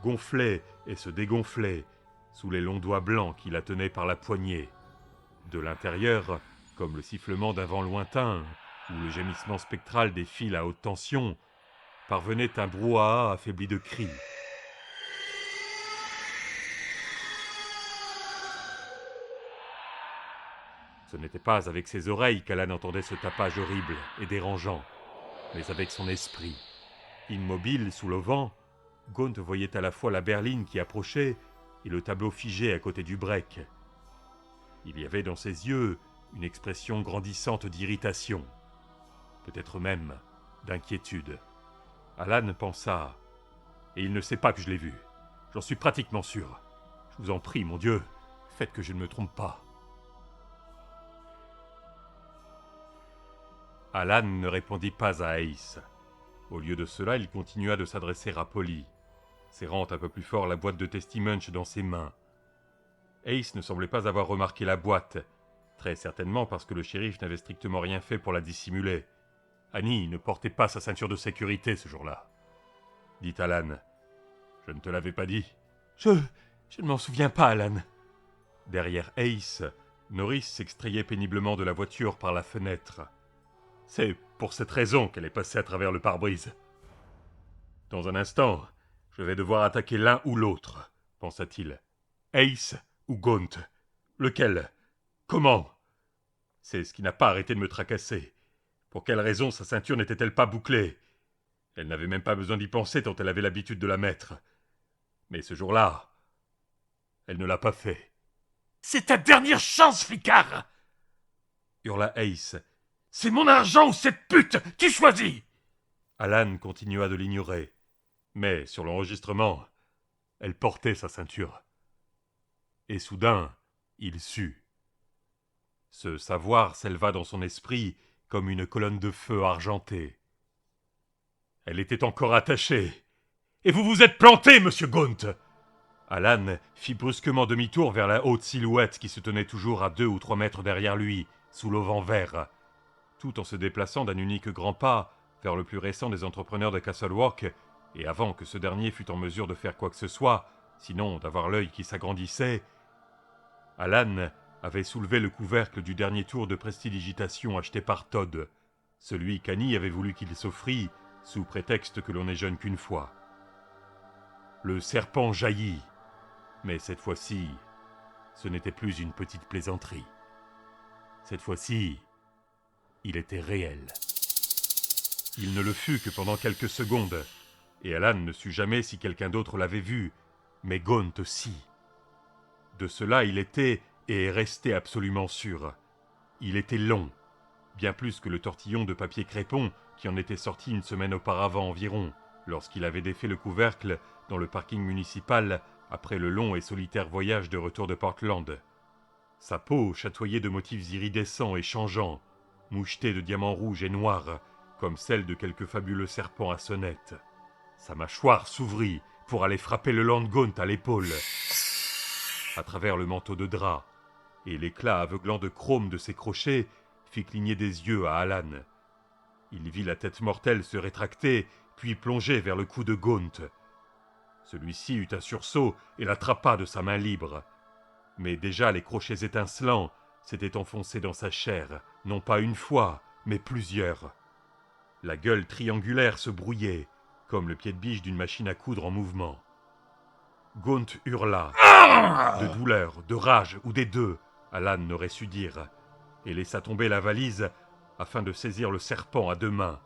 gonflait et se dégonflait, sous les longs doigts blancs qui la tenaient par la poignée. De l'intérieur, comme le sifflement d'un vent lointain, ou le gémissement spectral des fils à haute tension, parvenait un brouhaha affaibli de cris. Ce n'était pas avec ses oreilles qu'Alan entendait ce tapage horrible et dérangeant, mais avec son esprit. Immobile sous le vent, Gaunt voyait à la fois la berline qui approchait et le tableau figé à côté du break. Il y avait dans ses yeux une expression grandissante d'irritation, peut-être même d'inquiétude. Alan pensa « Et il ne sait pas que je l'ai vu. J'en suis pratiquement sûr. Je vous en prie, mon Dieu, faites que je ne me trompe pas. » Alan ne répondit pas à Ace. Au lieu de cela, il continua de s'adresser à Polly, serrant un peu plus fort la boîte de Testimunch dans ses mains, Ace ne semblait pas avoir remarqué la boîte, très certainement parce que le shérif n'avait strictement rien fait pour la dissimuler. Annie ne portait pas sa ceinture de sécurité ce jour-là. Dit Alan. Je ne te l'avais pas dit. Je ne m'en souviens pas, Alan. Derrière Ace, Norris s'extrayait péniblement de la voiture par la fenêtre. C'est pour cette raison qu'elle est passée à travers le pare-brise. Dans un instant, je vais devoir attaquer l'un ou l'autre, pensa-t-il. Ace ou Gaunt? Lequel? Comment? C'est ce qui n'a pas arrêté de me tracasser. Pour quelle raison sa ceinture n'était-elle pas bouclée? Elle n'avait même pas besoin d'y penser tant elle avait l'habitude de la mettre. Mais ce jour-là, elle ne l'a pas fait. « C'est ta dernière chance, flicard !» hurla Ace. « C'est mon argent ou cette pute! Tu choisis !» Alan continua de l'ignorer. Mais, sur l'enregistrement, elle portait sa ceinture. Et soudain, il sut. Ce savoir s'éleva dans son esprit comme une colonne de feu argentée. Elle était encore attachée. « Et vous vous êtes planté, monsieur Gaunt !» Alan fit brusquement demi-tour vers la haute silhouette qui se tenait toujours à 2 ou 3 mètres derrière lui, sous l'auvent vert, tout en se déplaçant d'un unique grand pas vers le plus récent des entrepreneurs de Castle Walk, et avant que ce dernier fût en mesure de faire quoi que ce soit, sinon d'avoir l'œil qui s'agrandissait, Alan avait soulevé le couvercle du dernier tour de prestidigitation acheté par Todd, celui qu'Annie avait voulu qu'il s'offrît, sous prétexte que l'on n'est jeune qu'une fois. Le serpent jaillit, mais cette fois-ci, ce n'était plus une petite plaisanterie. Cette fois-ci, il était réel. Il ne le fut que pendant quelques secondes, et Alan ne sut jamais si quelqu'un d'autre l'avait vu, mais Gaunt aussi. De cela il était et est resté absolument sûr. Il était long, bien plus que le tortillon de papier crépon qui en était sorti une semaine auparavant environ, lorsqu'il avait défait le couvercle dans le parking municipal après le long et solitaire voyage de retour de Portland. Sa peau chatoyée de motifs iridescents et changeants, mouchetée de diamants rouges et noirs, comme celle de quelques fabuleux serpents à sonnettes. Sa mâchoire s'ouvrit pour aller frapper le Lord Gaunt à l'épaule, à travers le manteau de drap, et l'éclat aveuglant de chrome de ses crochets fit cligner des yeux à Alan. Il vit la tête mortelle se rétracter, puis plonger vers le cou de Gaunt. Celui-ci eut un sursaut et l'attrapa de sa main libre. Mais déjà les crochets étincelants s'étaient enfoncés dans sa chair, non pas une fois, mais plusieurs. La gueule triangulaire se brouillait, comme le pied de biche d'une machine à coudre en mouvement. Gaunt hurla, de douleur, de rage ou des deux, Alan n'aurait su dire, et laissa tomber la valise afin de saisir le serpent à 2 mains.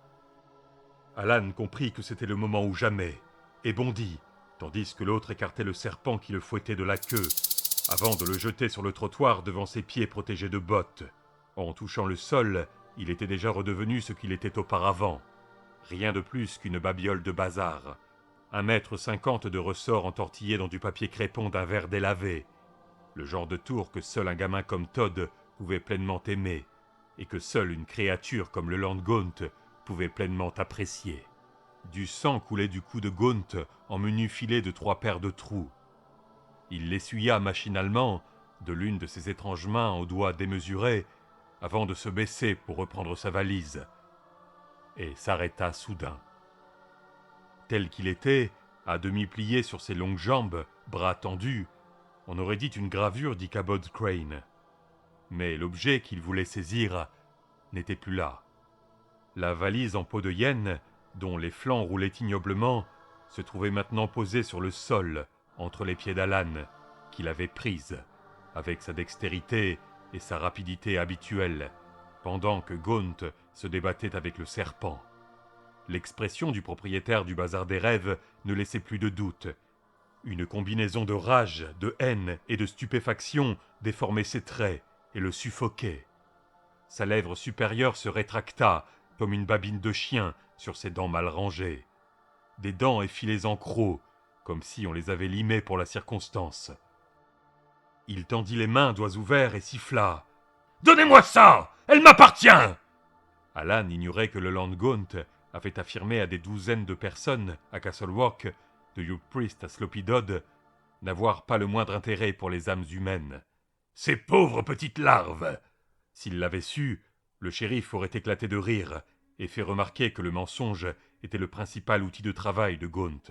Alan comprit que c'était le moment ou jamais, et bondit, tandis que l'autre écartait le serpent qui le fouettait de la queue, avant de le jeter sur le trottoir devant ses pieds protégés de bottes. En touchant le sol, il était déjà redevenu ce qu'il était auparavant. Rien de plus qu'une babiole de bazar. 1,50 m de ressort entortillé dans du papier crépon d'un verre délavé. Le genre de tour que seul un gamin comme Todd pouvait pleinement aimer, et que seule une créature comme le Lord Gaunt pouvait pleinement apprécier. Du sang coulait du cou de Gaunt en menus filets de 3 paires de trous. Il l'essuya machinalement de l'une de ses étranges mains aux doigts démesurés avant de se baisser pour reprendre sa valise, et s'arrêta soudain. Tel qu'il était, à demi plié sur ses longues jambes, bras tendus, on aurait dit une gravure d'Ichabod Crane. Mais l'objet qu'il voulait saisir n'était plus là. La valise en peau de hyène, dont les flancs roulaient ignoblement, se trouvait maintenant posée sur le sol, entre les pieds d'Alan, qui l'avait prise, avec sa dextérité et sa rapidité habituelles, pendant que Gaunt se débattait avec le serpent. L'expression du propriétaire du bazar des rêves ne laissait plus de doute. Une combinaison de rage, de haine et de stupéfaction déformait ses traits et le suffoquait. Sa lèvre supérieure se rétracta comme une babine de chien sur ses dents mal rangées. Des dents effilées en crocs, comme si on les avait limées pour la circonstance. Il tendit les mains, doigts ouverts, et siffla. « Donnez-moi ça! Elle m'appartient !» Alan ignorait que le Lord Gaunt avait affirmé à des douzaines de personnes à Castle Walk, de Hugh Priest à Sloppy Dodd, n'avoir pas le moindre intérêt pour les âmes humaines. Ces pauvres petites larves! S'il l'avait su, le shérif aurait éclaté de rire et fait remarquer que le mensonge était le principal outil de travail de Gaunt.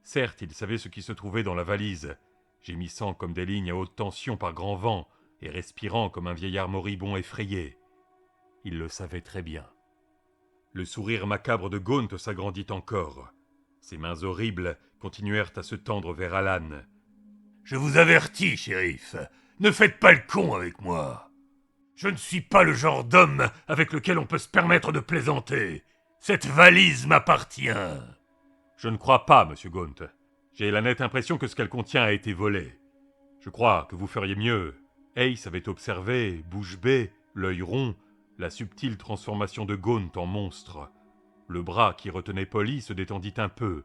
Certes, il savait ce qui se trouvait dans la valise, gémissant comme des lignes à haute tension par grand vent et respirant comme un vieillard moribond effrayé. Il le savait très bien. Le sourire macabre de Gaunt s'agrandit encore. Ses mains horribles continuèrent à se tendre vers Alan. « Je vous avertis, shérif, ne faites pas le con avec moi. Je ne suis pas le genre d'homme avec lequel on peut se permettre de plaisanter. Cette valise m'appartient. » Je ne crois pas, monsieur Gaunt. J'ai la nette impression que ce qu'elle contient a été volé. Je crois que vous feriez mieux. Ace avait observé, bouche bée, l'œil rond, la subtile transformation de Gaunt en monstre. Le bras qui retenait Polly se détendit un peu,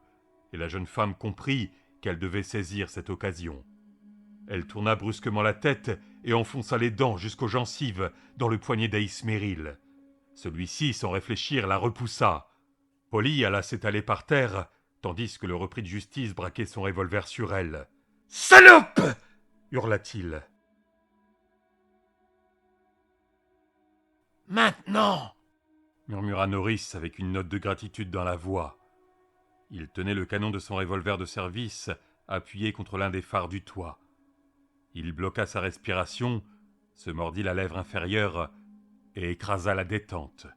et la jeune femme comprit qu'elle devait saisir cette occasion. Elle tourna brusquement la tête et enfonça les dents jusqu'aux gencives dans le poignet d'Ace Merrill. Celui-ci, sans réfléchir, la repoussa. Polly alla s'étaler par terre, tandis que le repris de justice braquait son revolver sur elle. « Salope !» hurla-t-il. « Maintenant !» murmura Norris avec une note de gratitude dans la voix. Il tenait le canon de son revolver de service appuyé contre l'un des phares du toit. Il bloqua sa respiration, se mordit la lèvre inférieure et écrasa la détente.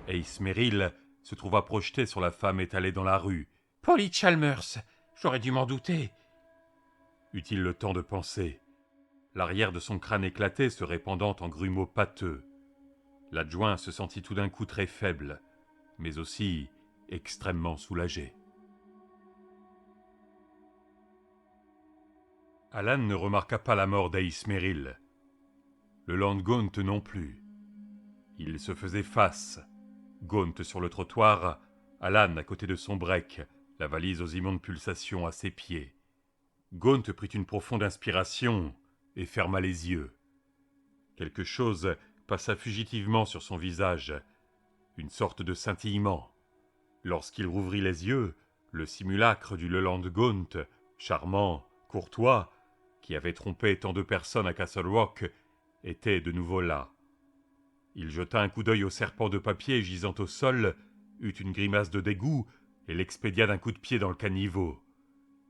Ace Merrill se trouva projeté sur la femme étalée dans la rue. « Polly Chalmers, j'aurais dû m'en douter. » Eut-il le temps de penser. L'arrière de son crâne éclaté se répandant en grumeaux pâteux. L'adjoint se sentit tout d'un coup très faible, mais aussi extrêmement soulagé. Alan ne remarqua pas la mort d'Ace Merrill. Le Lord Gaunt non plus. Il se faisait face. Gaunt sur le trottoir, Alan à côté de son break, la valise aux immondes pulsations à ses pieds. Gaunt prit une profonde inspiration et ferma les yeux. Quelque chose passa fugitivement sur son visage, une sorte de scintillement. Lorsqu'il rouvrit les yeux, le simulacre du Leland Gaunt, charmant, courtois, qui avait trompé tant de personnes à Castle Rock, était de nouveau là. Il jeta un coup d'œil au serpent de papier gisant au sol, eut une grimace de dégoût et l'expédia d'un coup de pied dans le caniveau.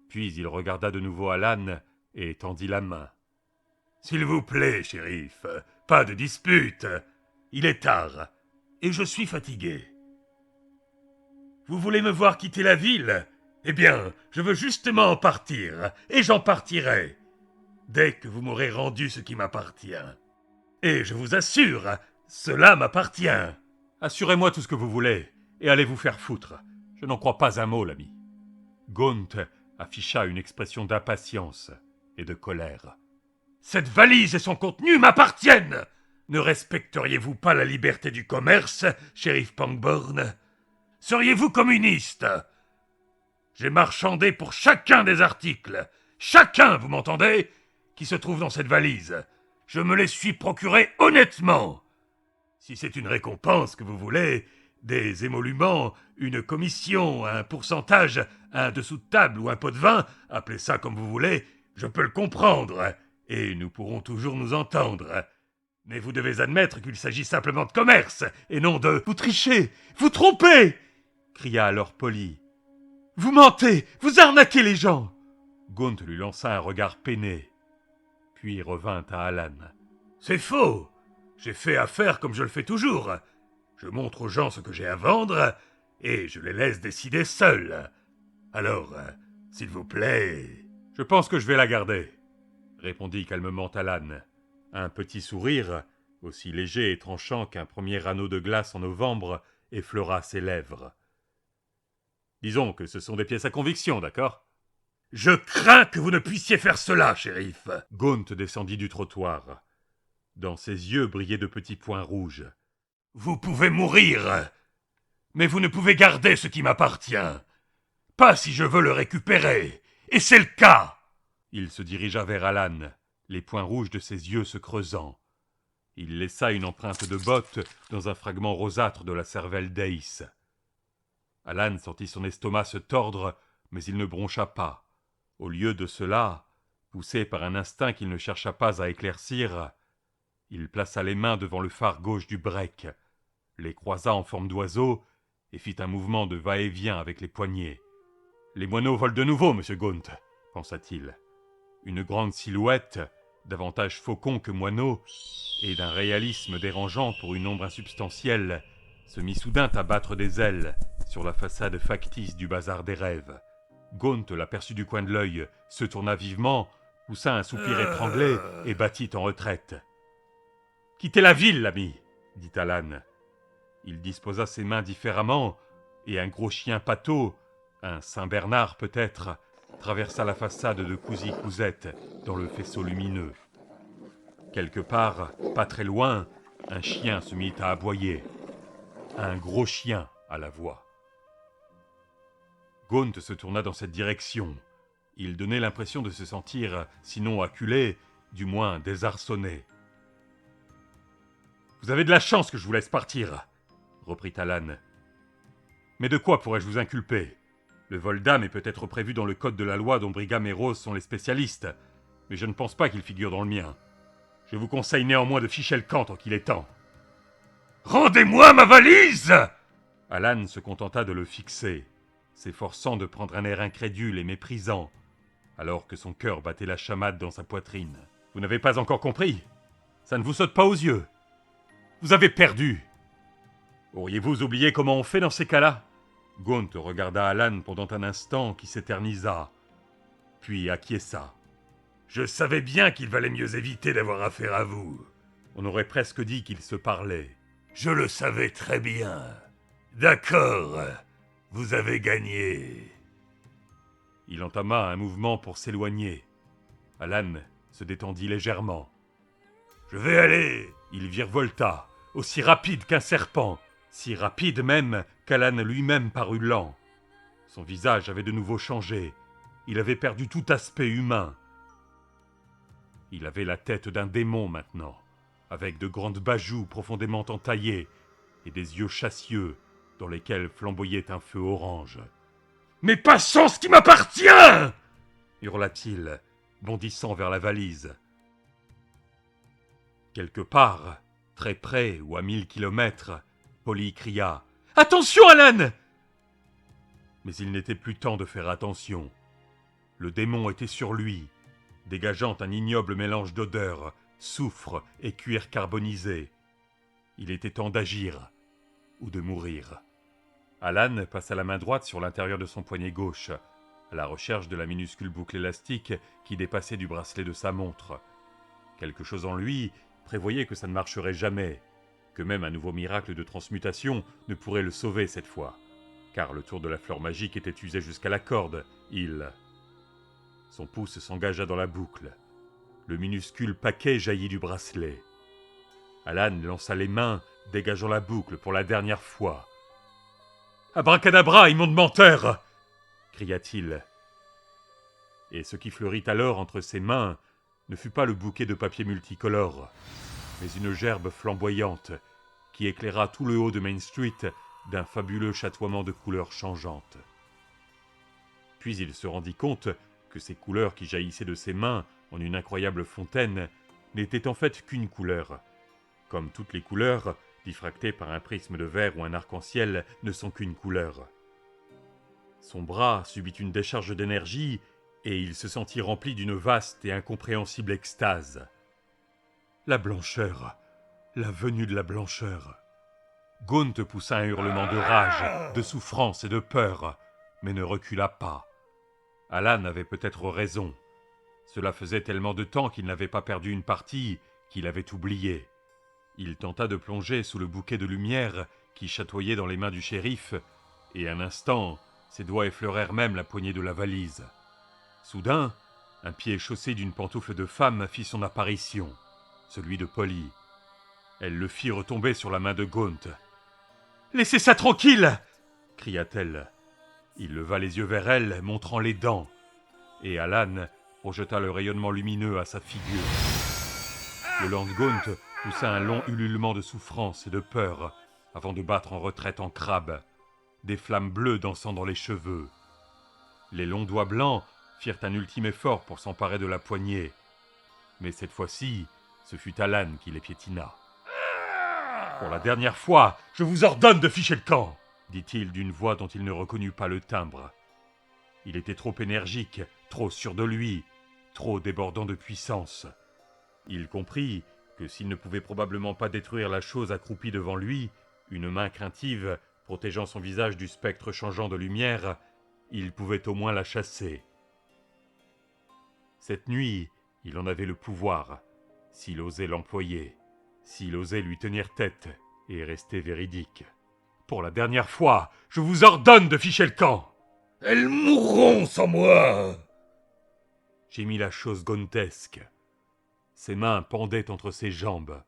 Puis il regarda de nouveau Alan et tendit la main. « S'il vous plaît, shérif, pas de dispute. Il est tard, et je suis fatigué. Vous voulez me voir quitter la ville? Eh bien, je veux justement en partir, et j'en partirai, dès que vous m'aurez rendu ce qui m'appartient. Et je vous assure, cela m'appartient. » Assurez-moi tout ce que vous voulez, et allez vous faire foutre. Je n'en crois pas un mot, l'ami. Gaunt afficha une expression d'impatience et de colère. « Cette valise et son contenu m'appartiennent! Ne respecteriez-vous pas la liberté du commerce, shérif Pangborn? Seriez-vous communiste? J'ai marchandé pour chacun des articles, chacun, vous m'entendez, qui se trouve dans cette valise. Je me les suis procurés honnêtement. Si c'est une récompense que vous voulez, des émoluments, une commission, un pourcentage, un dessous de table ou un pot de vin, appelez ça comme vous voulez, je peux le comprendre, et nous pourrons toujours nous entendre. Mais vous devez admettre qu'il s'agit simplement de commerce, et non de... »« Vous trichez, vous trompez !» cria alors Polly. « Vous mentez, vous arnaquez les gens !» Gaunt lui lança un regard peiné, puis revint à Alan. « C'est faux. J'ai fait affaire comme je le fais toujours. Je montre aux gens ce que j'ai à vendre, et je les laisse décider seuls. Alors, s'il vous plaît... » « Je pense que je vais la garder, » répondit calmement Alan. Un petit sourire, aussi léger et tranchant qu'un premier anneau de glace en novembre, effleura ses lèvres. « Disons que ce sont des pièces à conviction, d'accord ?»« Je crains que vous ne puissiez faire cela, shérif. » Gaunt descendit du trottoir. Dans ses yeux brillaient de petits points rouges. « Vous pouvez mourir, mais vous ne pouvez garder ce qui m'appartient. Pas si je veux le récupérer, et c'est le cas. » Il se dirigea vers Alan, les points rouges de ses yeux se creusant. Il laissa une empreinte de botte dans un fragment rosâtre de la cervelle d'Ace. Alan sentit son estomac se tordre, mais il ne broncha pas. Au lieu de cela, poussé par un instinct qu'il ne chercha pas à éclaircir, il plaça les mains devant le phare gauche du break, les croisa en forme d'oiseau et fit un mouvement de va-et-vient avec les poignets. « Les moineaux volent de nouveau, monsieur Gaunt, pensa-t-il. Une grande silhouette, davantage faucon que moineau, et d'un réalisme dérangeant pour une ombre insubstantielle, se mit soudain à battre des ailes sur la façade factice du bazar des rêves. Gaunt l'aperçut du coin de l'œil, se tourna vivement, poussa un soupir étranglé et battit en retraite. « Quittez la ville, l'ami !» dit Alan. Il disposa ses mains différemment, et un gros chien pâteau, un Saint-Bernard peut-être, traversa la façade de Cousy-Cousette dans le faisceau lumineux. Quelque part, pas très loin, un chien se mit à aboyer. Un gros chien à la voix. Gaunt se tourna dans cette direction. Il donnait l'impression de se sentir, sinon acculé, du moins désarçonné. « Vous avez de la chance que je vous laisse partir, » reprit Alan. « Mais de quoi pourrais-je vous inculper ? Le vol d'âme est peut-être prévu dans le code de la loi dont Brigham et Rose sont les spécialistes, mais je ne pense pas qu'il figure dans le mien. Je vous conseille néanmoins de ficher le camp tant qu'il est temps. »« Rendez-moi ma valise !» Alan se contenta de le fixer, s'efforçant de prendre un air incrédule et méprisant, alors que son cœur battait la chamade dans sa poitrine. « Vous n'avez pas encore compris ? Ça ne vous saute pas aux yeux. Vous avez perdu. Auriez-vous oublié comment on fait dans ces cas-là ?» Gaunt regarda Alan pendant un instant qui s'éternisa, puis acquiesça. « Je savais bien qu'il valait mieux éviter d'avoir affaire à vous. » On aurait presque dit qu'ils se parlaient. « Je le savais très bien. D'accord, vous avez gagné. » Il entama un mouvement pour s'éloigner. Alan se détendit légèrement. « Je vais aller !» Il virevolta, aussi rapide qu'un serpent, si rapide même qu'Alan lui-même parut lent. Son visage avait de nouveau changé. Il avait perdu tout aspect humain. Il avait la tête d'un démon maintenant, avec de grandes bajoues profondément entaillées et des yeux chassieux dans lesquels flamboyait un feu orange. « Mais passons ce qui m'appartient !» hurla-t-il, bondissant vers la valise. Quelque part, très près ou à 1000 kilomètres, Polly cria « Attention, Alan !» Mais il n'était plus temps de faire attention. Le démon était sur lui, dégageant un ignoble mélange d'odeurs, soufre et cuir carbonisé. Il était temps d'agir ou de mourir. Alan passa la main droite sur l'intérieur de son poignet gauche, à la recherche de la minuscule boucle élastique qui dépassait du bracelet de sa montre. Quelque chose en lui prévoyait que ça ne marcherait jamais, que même un nouveau miracle de transmutation ne pourrait le sauver cette fois, car le tour de la fleur magique était usé jusqu'à la corde. Son pouce s'engagea dans la boucle. Le minuscule paquet jaillit du bracelet. Alan lança les mains, dégageant la boucle pour la dernière fois. « Abracadabra, immonde menteur !» cria-t-il. Et ce qui fleurit alors entre ses mains ne fut pas le bouquet de papier multicolore, mais une gerbe flamboyante qui éclaira tout le haut de Main Street d'un fabuleux chatoiement de couleurs changeantes. Puis il se rendit compte que ces couleurs qui jaillissaient de ses mains en une incroyable fontaine n'étaient en fait qu'une couleur. Comme toutes les couleurs, diffractées par un prisme de verre ou un arc-en-ciel, ne sont qu'une couleur. Son bras subit une décharge d'énergie et il se sentit rempli d'une vaste et incompréhensible extase. La blancheur, la venue de la blancheur. Gaunt poussa un hurlement de rage, de souffrance et de peur, mais ne recula pas. Alan avait peut-être raison. Cela faisait tellement de temps qu'il n'avait pas perdu une partie qu'il avait oublié. Il tenta de plonger sous le bouquet de lumière qui chatoyait dans les mains du shérif, et un instant, ses doigts effleurèrent même la poignée de la valise. Soudain, un pied chaussé d'une pantoufle de femme fit son apparition, celui de Polly. Elle le fit retomber sur la main de Gaunt. « Laissez ça tranquille !» cria-t-elle. Il leva les yeux vers elle, montrant les dents, et Alan projeta le rayonnement lumineux à sa figure. Le Lord Gaunt poussa un long ululement de souffrance et de peur avant de battre en retraite en crabe, des flammes bleues dansant dans les cheveux. Les longs doigts blancs firent un ultime effort pour s'emparer de la poignée. Mais cette fois-ci, ce fut Alan qui les piétina. « Pour la dernière fois, je vous ordonne de ficher le camp !» dit-il d'une voix dont il ne reconnut pas le timbre. Il était trop énergique, trop sûr de lui, trop débordant de puissance. Il comprit que s'il ne pouvait probablement pas détruire la chose accroupie devant lui, une main craintive protégeant son visage du spectre changeant de lumière, il pouvait au moins la chasser. Cette nuit, il en avait le pouvoir, s'il osait l'employer, s'il osait lui tenir tête et rester véridique. « Pour la dernière fois, je vous ordonne de ficher le camp !»« Elles mourront sans moi !» gémit la chose gontesque. Ses mains pendaient entre ses jambes.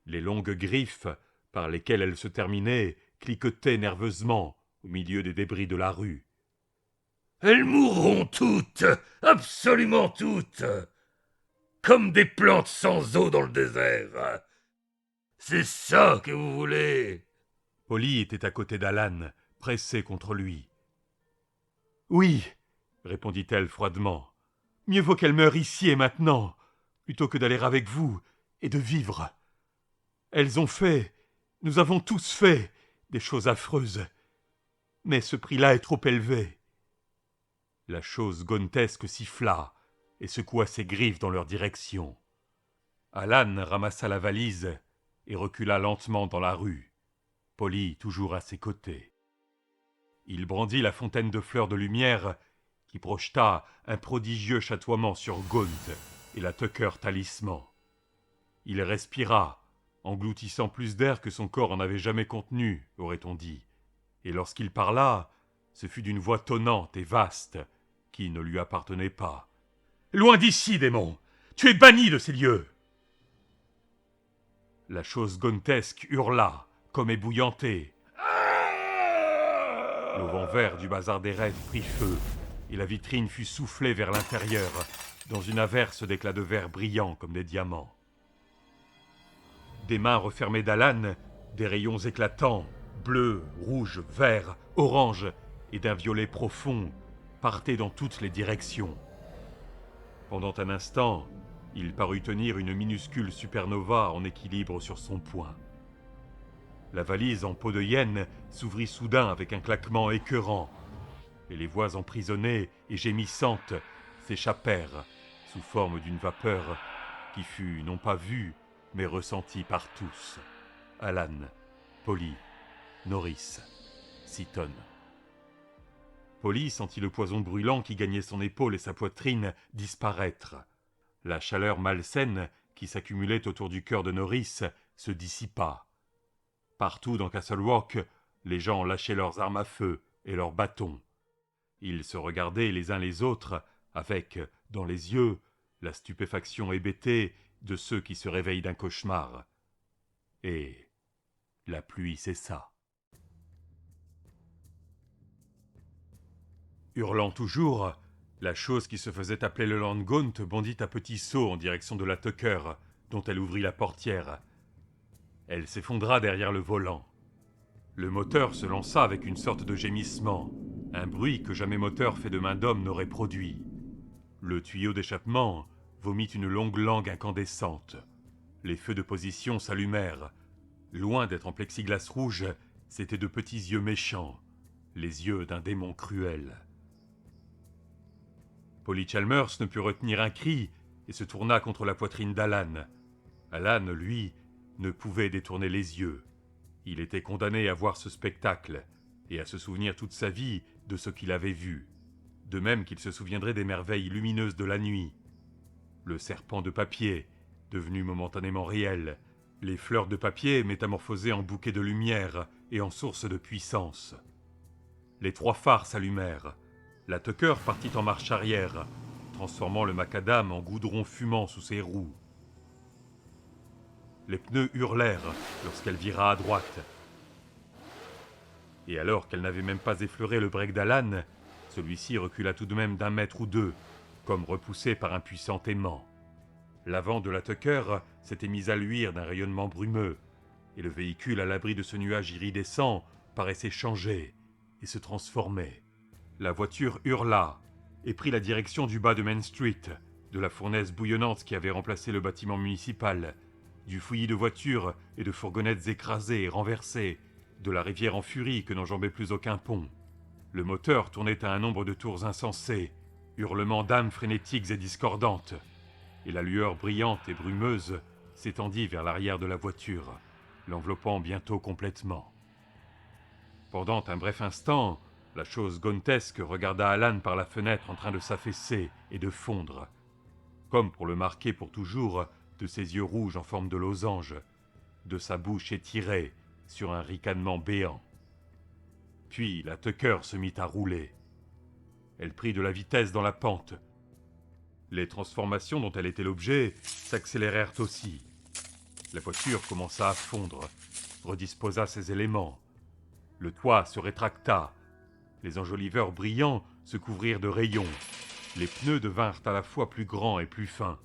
Les longues griffes, par lesquelles elles se terminaient, cliquetaient nerveusement au milieu des débris de la rue. « Elles mourront toutes, absolument toutes, comme des plantes sans eau dans le désert. C'est ça que vous voulez ?» Polly était à côté d'Alan, pressée contre lui. « Oui, répondit-elle froidement. Mieux vaut qu'elle meure ici et maintenant, plutôt que d'aller avec vous et de vivre. Elles ont fait, nous avons tous fait, des choses affreuses. Mais ce prix-là est trop élevé. » La chose gontesque siffla et secoua ses griffes dans leur direction. Alan ramassa la valise et recula lentement dans la rue, Polly toujours à ses côtés. Il brandit la fontaine de fleurs de lumière qui projeta un prodigieux chatoiement sur Gaunt et la Tucker Talisman. Il respira, engloutissant plus d'air que son corps en avait jamais contenu, aurait-on dit, et lorsqu'il parla, ce fut d'une voix tonnante et vaste qui ne lui appartenait pas. « Loin d'ici, démon! Tu es banni de ces lieux !» La chose gontesque hurla, comme ébouillantée. L'auvent vert du bazar des rêves prit feu, et la vitrine fut soufflée vers l'intérieur, dans une averse d'éclats de verre brillants comme des diamants. Des mains refermées d'Alan, des rayons éclatants, bleus, rouges, verts, oranges, et d'un violet profond, partaient dans toutes les directions. Pendant un instant, il parut tenir une minuscule supernova en équilibre sur son poing. La valise en peau de hyène s'ouvrit soudain avec un claquement écœurant, et les voix emprisonnées et gémissantes s'échappèrent sous forme d'une vapeur qui fut non pas vue, mais ressentie par tous. Alan, Polly, Norris, Seaton. Polly sentit le poison brûlant qui gagnait son épaule et sa poitrine disparaître. La chaleur malsaine qui s'accumulait autour du cœur de Norris se dissipa. Partout dans Castle Rock, les gens lâchaient leurs armes à feu et leurs bâtons. Ils se regardaient les uns les autres avec, dans les yeux, la stupéfaction hébétée de ceux qui se réveillent d'un cauchemar. Et la pluie cessa. Hurlant toujours, la chose qui se faisait appeler le Land Gaunt bondit à petits sauts en direction de la Tucker, dont elle ouvrit la portière. Elle s'effondra derrière le volant. Le moteur se lança avec une sorte de gémissement, un bruit que jamais moteur fait de main d'homme n'aurait produit. Le tuyau d'échappement vomit une longue langue incandescente. Les feux de position s'allumèrent. Loin d'être en plexiglas rouge, c'étaient de petits yeux méchants, les yeux d'un démon cruel. Polly Chalmers ne put retenir un cri et se tourna contre la poitrine d'Alan. Alan, lui, ne pouvait détourner les yeux. Il était condamné à voir ce spectacle et à se souvenir toute sa vie de ce qu'il avait vu, de même qu'il se souviendrait des merveilles lumineuses de la nuit. Le serpent de papier, devenu momentanément réel, les fleurs de papier métamorphosées en bouquets de lumière et en sources de puissance. Les 3 phares s'allumèrent. La Tucker partit en marche arrière, transformant le macadam en goudron fumant sous ses roues. Les pneus hurlèrent lorsqu'elle vira à droite. Et alors qu'elle n'avait même pas effleuré le break d'Alan, celui-ci recula tout de même d'1 mètre ou 2, comme repoussé par un puissant aimant. L'avant de la Tucker s'était mis à luire d'un rayonnement brumeux, et le véhicule à l'abri de ce nuage iridescent paraissait changer et se transformer. La voiture hurla, et prit la direction du bas de Main Street, de la fournaise bouillonnante qui avait remplacé le bâtiment municipal, du fouillis de voitures et de fourgonnettes écrasées et renversées, de la rivière en furie que n'enjambait plus aucun pont. Le moteur tournait à un nombre de tours insensés, hurlements d'âmes frénétiques et discordantes, et la lueur brillante et brumeuse s'étendit vers l'arrière de la voiture, l'enveloppant bientôt complètement. Pendant un bref instant, la chose gauntesque regarda Alan par la fenêtre en train de s'affaisser et de fondre, comme pour le marquer pour toujours de ses yeux rouges en forme de losange, de sa bouche étirée sur un ricanement béant. Puis la Tucker se mit à rouler. Elle prit de la vitesse dans la pente. Les transformations dont elle était l'objet s'accélérèrent aussi. La voiture commença à fondre, redisposa ses éléments. Le toit se rétracta. Les enjoliveurs brillants se couvrirent de rayons. Les pneus devinrent à la fois plus grands et plus fins.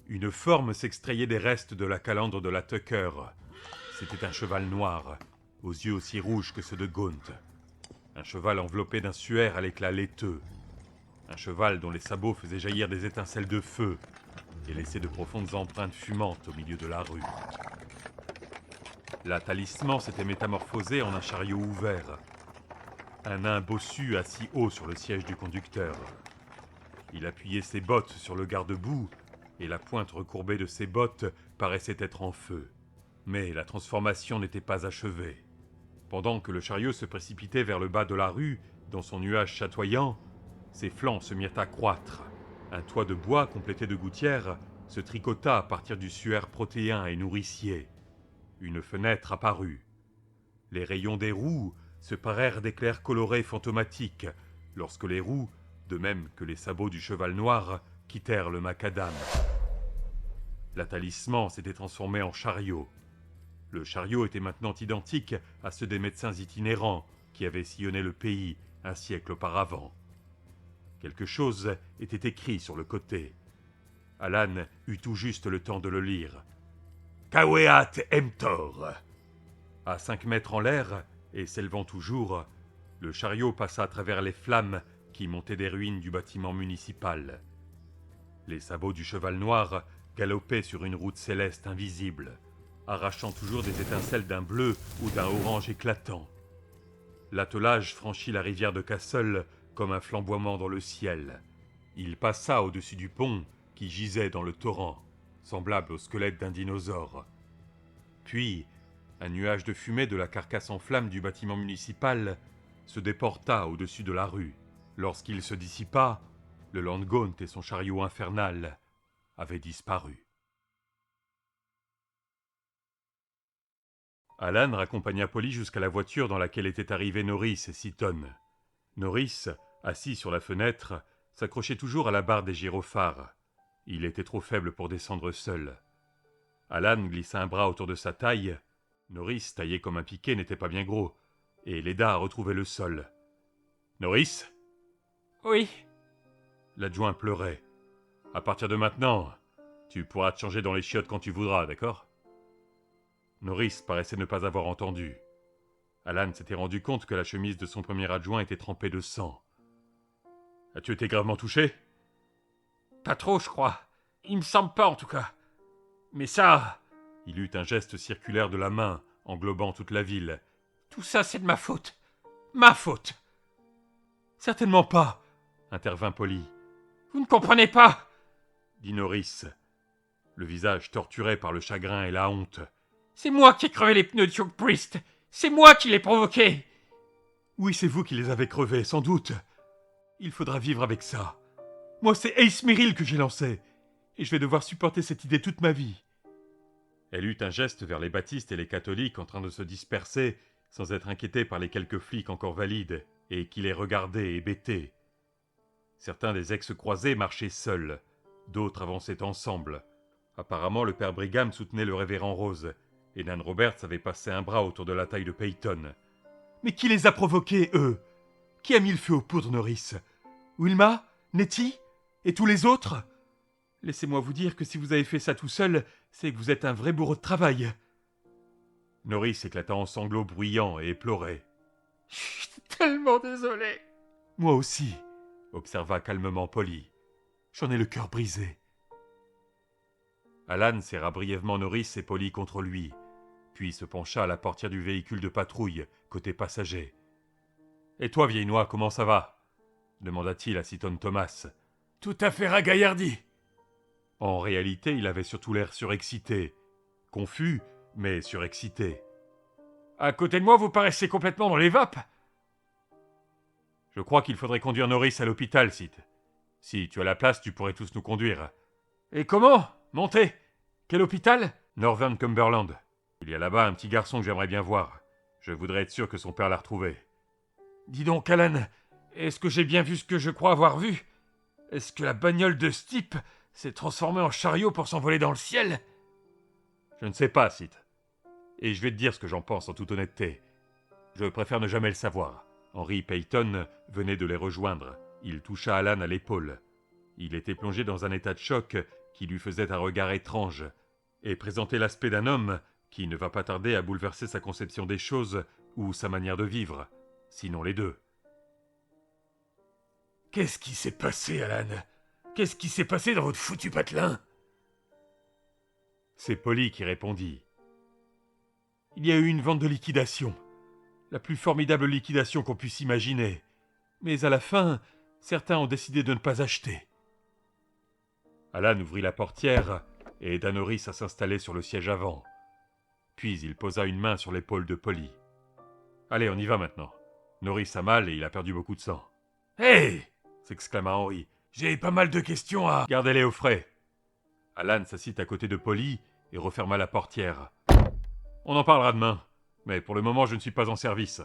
Une forme s'extrayait des restes de la calandre de la Tucker. C'était un cheval noir, aux yeux aussi rouges que ceux de Gaunt. Un cheval enveloppé d'un suaire à l'éclat laiteux. Un cheval dont les sabots faisaient jaillir des étincelles de feu et laissaient de profondes empreintes fumantes au milieu de la rue. La talisman s'était métamorphosée en un chariot ouvert. Un nain bossu assis haut sur le siège du conducteur. Il appuyait ses bottes sur le garde-boue et la pointe recourbée de ses bottes paraissait être en feu. Mais la transformation n'était pas achevée. Pendant que le chariot se précipitait vers le bas de la rue, dans son nuage chatoyant, ses flancs se mirent à croître. Un toit de bois complété de gouttières se tricota à partir du suaire protéin et nourricier. Une fenêtre apparut. Les rayons des roues se parèrent d'éclairs colorés fantomatiques, lorsque les roues, de même que les sabots du cheval noir, quittèrent le macadam. La talisman s'était transformée en chariot. Le chariot était maintenant identique à ceux des médecins itinérants qui avaient sillonné le pays un siècle auparavant. Quelque chose était écrit sur le côté. Alan eut tout juste le temps de le lire. « Kaweat Emptor » À 5 mètres en l'air, et s'élevant toujours, le chariot passa à travers les flammes qui montaient des ruines du bâtiment municipal. Les sabots du cheval noir galopaient sur une route céleste invisible, arrachant toujours des étincelles d'un bleu ou d'un orange éclatant. L'attelage franchit la rivière de Castle comme un flamboiement dans le ciel. Il passa au-dessus du pont qui gisait dans le torrent, semblable au squelette d'un dinosaure. Puis, un nuage de fumée de la carcasse en flammes du bâtiment municipal se déporta au-dessus de la rue. Lorsqu'il se dissipa, le Landgaunt et son chariot infernal avaient disparu. Alan raccompagna Polly jusqu'à la voiture dans laquelle étaient arrivés Norris et Seaton. Norris, assis sur la fenêtre, s'accrochait toujours à la barre des gyrophares. Il était trop faible pour descendre seul. Alan glissa un bras autour de sa taille. Norris, taillé comme un piquet, n'était pas bien gros, et l'aida à retrouver le sol. « Norris ?» ?»« Oui. » L'adjoint pleurait. « À partir de maintenant, tu pourras te changer dans les chiottes quand tu voudras, d'accord ?» Norris paraissait ne pas avoir entendu. Alan s'était rendu compte que la chemise de son premier adjoint était trempée de sang. « As-tu été gravement touché ?»« Pas trop, je crois. Il me semble pas, en tout cas. Mais ça... » Il eut un geste circulaire de la main, englobant toute la ville. « Tout ça, c'est de ma faute. Ma faute. » « Certainement pas, » intervint Polly. « Vous ne comprenez pas ?» dit Norris, le visage torturé par le chagrin et la honte. « C'est moi qui ai crevé les pneus de Hugh Priest. C'est moi qui l'ai provoqué. » « Oui, c'est vous qui les avez crevés, sans doute. Il faudra vivre avec ça. Moi, c'est Ace Merrill que j'ai lancé, et je vais devoir supporter cette idée toute ma vie. » Elle eut un geste vers les baptistes et les catholiques en train de se disperser, sans être inquiétés par les quelques flics encore valides, et qui les regardaient hébétés. Certains des ex-croisés marchaient seuls, d'autres avançaient ensemble. Apparemment, le père Brigham soutenait le révérend Rose, et Nan Roberts avait passé un bras autour de la taille de Peyton. Mais qui les a provoqués, eux? Qui a mis le feu aux poudres, Norris? Wilma? Nettie? Et tous les autres? Laissez-moi vous dire que si vous avez fait ça tout seul, c'est que vous êtes un vrai bourreau de travail. Norris éclata en sanglots bruyants et éplorés. Je suis tellement désolé. Moi aussi, observa calmement Polly. « J'en ai le cœur brisé. » Alan serra brièvement Norris et Polly contre lui, puis se pencha à la portière du véhicule de patrouille, côté passager. « Et toi, vieille noix, comment ça va ?» demanda-t-il à Seaton Thomas. « Tout à fait ragaillardi. » En réalité, il avait surtout l'air surexcité. Confus, mais surexcité. « À côté de moi, vous paraissez complètement dans les vapes. » « Je crois qu'il faudrait conduire Norris à l'hôpital, Sid. Si tu as la place, tu pourrais tous nous conduire. »« Et comment ? Montez ? Quel hôpital ? » ?»« Northern Cumberland. Il y a là-bas un petit garçon que j'aimerais bien voir. Je voudrais être sûr que son père l'a retrouvé. »« Dis donc, Alan, est-ce que j'ai bien vu ce que je crois avoir vu ? Est-ce que la bagnole de ce type s'est transformée en chariot pour s'envoler dans le ciel ? » Je ne sais pas, Sid. Et je vais te dire ce que j'en pense en toute honnêteté. Je préfère ne jamais le savoir. Henry Peyton venait de les rejoindre. Il toucha Alan à l'épaule. Il était plongé dans un état de choc qui lui faisait un regard étrange et présentait l'aspect d'un homme qui ne va pas tarder à bouleverser sa conception des choses ou sa manière de vivre, sinon les deux. « Qu'est-ce qui s'est passé, Alan ? Qu'est-ce qui s'est passé dans votre foutu patelin ?» C'est Polly qui répondit. « Il y a eu une vente de liquidation. La plus formidable liquidation qu'on puisse imaginer. Mais à la fin, certains ont décidé de ne pas acheter. » Alan ouvrit la portière et aida Norris à s'installer sur le siège avant. Puis il posa une main sur l'épaule de Polly. « Allez, on y va maintenant. Norris a mal et il a perdu beaucoup de sang. »« Hé !» s'exclama Henry. « J'ai pas mal de questions à... » « Gardez-les au frais. » Alan s'assit à côté de Polly et referma la portière. « On en parlera demain. Mais pour le moment, je ne suis pas en service.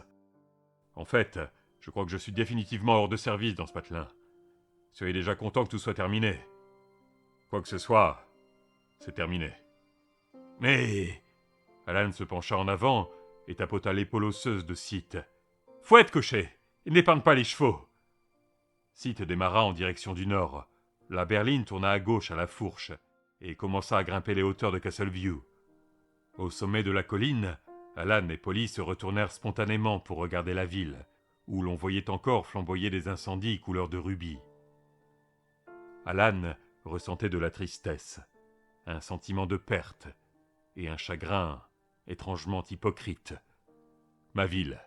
En fait, je crois que je suis définitivement hors de service dans ce patelin. Soyez déjà content que tout soit terminé. Quoi que ce soit, c'est terminé. » « Mais... » Alan se pencha en avant et tapota l'épaule osseuse de Sid. « Fouette, cocher, et n'épargne pas les chevaux !» Sid démarra en direction du nord. La berline tourna à gauche à la fourche et commença à grimper les hauteurs de Castleview. Au sommet de la colline, Alan et Polly se retournèrent spontanément pour regarder la ville, où l'on voyait encore flamboyer des incendies couleur de rubis. Alan ressentait de la tristesse, un sentiment de perte et un chagrin étrangement hypocrite. Ma ville,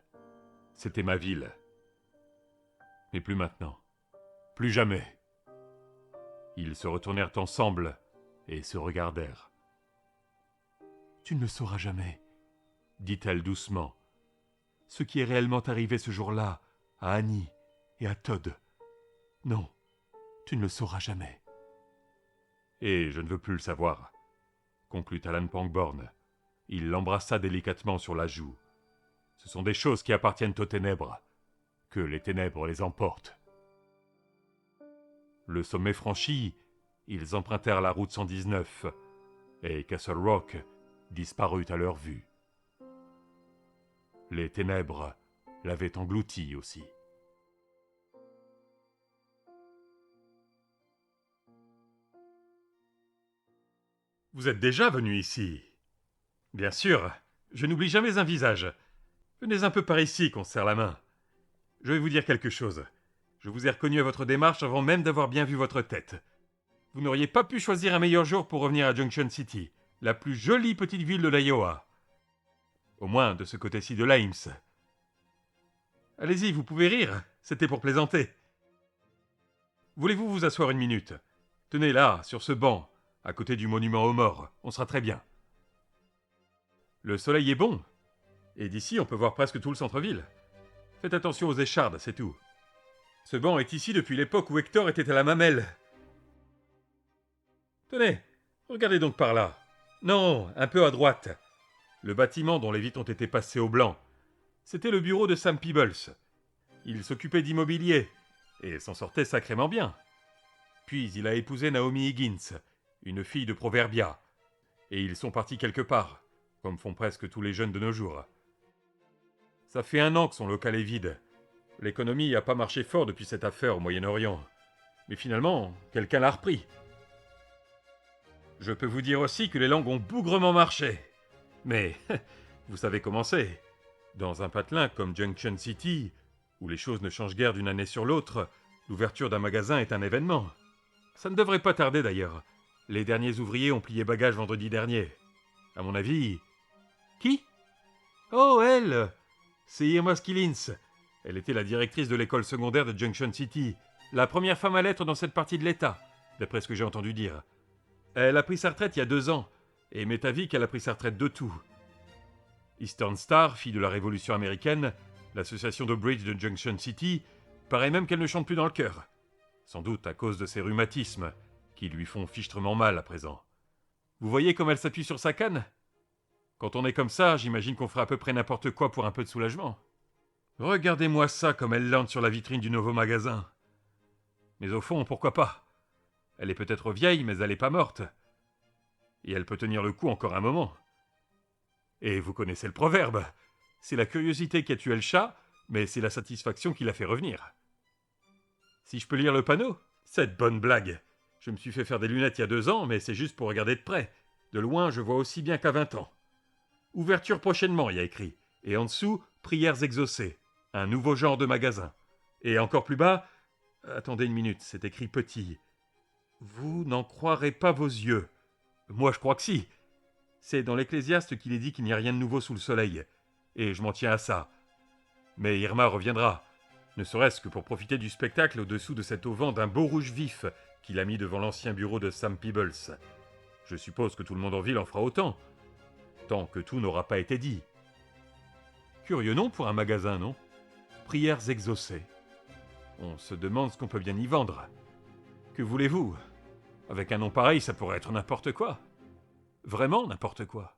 c'était ma ville. Mais plus maintenant, plus jamais. Ils se retournèrent ensemble et se regardèrent. « Tu ne le sauras jamais, » dit-elle doucement. « Ce qui est réellement arrivé ce jour-là à Annie et à Todd. Non, tu ne le sauras jamais. » « Et je ne veux plus le savoir, » conclut Alan Pangborn. Il l'embrassa délicatement sur la joue. « Ce sont des choses qui appartiennent aux ténèbres. Que les ténèbres les emportent. » Le sommet franchi, ils empruntèrent la route 119 et Castle Rock disparut à leur vue. Les ténèbres l'avaient englouti aussi. Vous êtes déjà venu ici ? Bien sûr, je n'oublie jamais un visage. Venez un peu par ici qu'on se serre la main. Je vais vous dire quelque chose. Je vous ai reconnu à votre démarche avant même d'avoir bien vu votre tête. Vous n'auriez pas pu choisir un meilleur jour pour revenir à Junction City, la plus jolie petite ville de l'Iowa. Au moins de ce côté-ci de l'Ames. Allez-y, vous pouvez rire, c'était pour plaisanter. Voulez-vous vous asseoir une minute ? Tenez là, sur ce banc, à côté du monument aux morts, on sera très bien. Le soleil est bon, et d'ici on peut voir presque tout le centre-ville. Faites attention aux échardes, c'est tout. Ce banc est ici depuis l'époque où Hector était à la mamelle. Tenez, regardez donc par là. Non, un peu à droite. Le bâtiment dont les vitres ont été passées au blanc. C'était le bureau de Sam Peebles. Il s'occupait d'immobilier, et s'en sortait sacrément bien. Puis il a épousé Naomi Higgins, une fille de Proverbia, et ils sont partis quelque part, comme font presque tous les jeunes de nos jours. Ça fait 1 an que son local est vide. L'économie n'a pas marché fort depuis cette affaire au Moyen-Orient. Mais finalement, quelqu'un l'a repris. Je peux vous dire aussi que les langues ont bougrement marché. Mais, vous savez comment c'est. Dans un patelin comme Junction City, où les choses ne changent guère d'une année sur l'autre, L'ouverture d'un magasin est un événement. Ça ne devrait pas tarder d'ailleurs. Les derniers ouvriers ont plié bagages vendredi dernier. À mon avis... Qui? Oh, elle! C'est Irma Skillins. Elle était la directrice de l'école secondaire de Junction City, la première femme à l'être dans cette partie de l'État, d'après ce que j'ai entendu dire. Elle a pris sa retraite il y a 2 ans, et m'est avis qu'elle a pris sa retraite de tout. Eastern Star, fille de la Révolution américaine, l'association de bridge de Junction City, paraît même qu'elle ne chante plus dans le chœur. Sans doute à cause de ses rhumatismes, qui lui font fichtrement mal à présent. Vous voyez comme elle s'appuie sur sa canne? Quand on est comme ça, j'imagine qu'on fera à peu près n'importe quoi pour un peu de soulagement. Regardez-moi ça comme elle lande sur la vitrine du nouveau magasin. Mais au fond, pourquoi pas? Elle est peut-être vieille, mais elle n'est pas morte. Et elle peut tenir le coup encore un moment. Et vous connaissez le proverbe. C'est la curiosité qui a tué le chat, mais c'est la satisfaction qui l'a fait revenir. Si je peux lire le panneau? Cette bonne blague. Je me suis fait faire des lunettes il y a 2 ans, mais c'est juste pour regarder de près. De loin, je vois aussi bien qu'à 20 ans. Ouverture prochainement, il y a écrit. Et en dessous, prières exaucées. Un nouveau genre de magasin. Et encore plus bas... Attendez une minute, c'est écrit petit. Vous n'en croirez pas vos yeux. Moi, je crois que si. C'est dans l'Ecclésiaste qu'il est dit qu'il n'y a rien de nouveau sous le soleil. Et je m'en tiens à ça. Mais Irma reviendra. Ne serait-ce que pour profiter du spectacle au-dessous de cet auvent d'un beau rouge vif qu'il a mis devant l'ancien bureau de Sam Peebles. Je suppose que tout le monde en ville en fera autant. Tant que tout n'aura pas été dit. Curieux nom pour un magasin, non? Prières exaucées. On se demande ce qu'on peut bien y vendre. Que voulez-vous? Avec un nom pareil, ça pourrait être n'importe quoi. Vraiment n'importe quoi.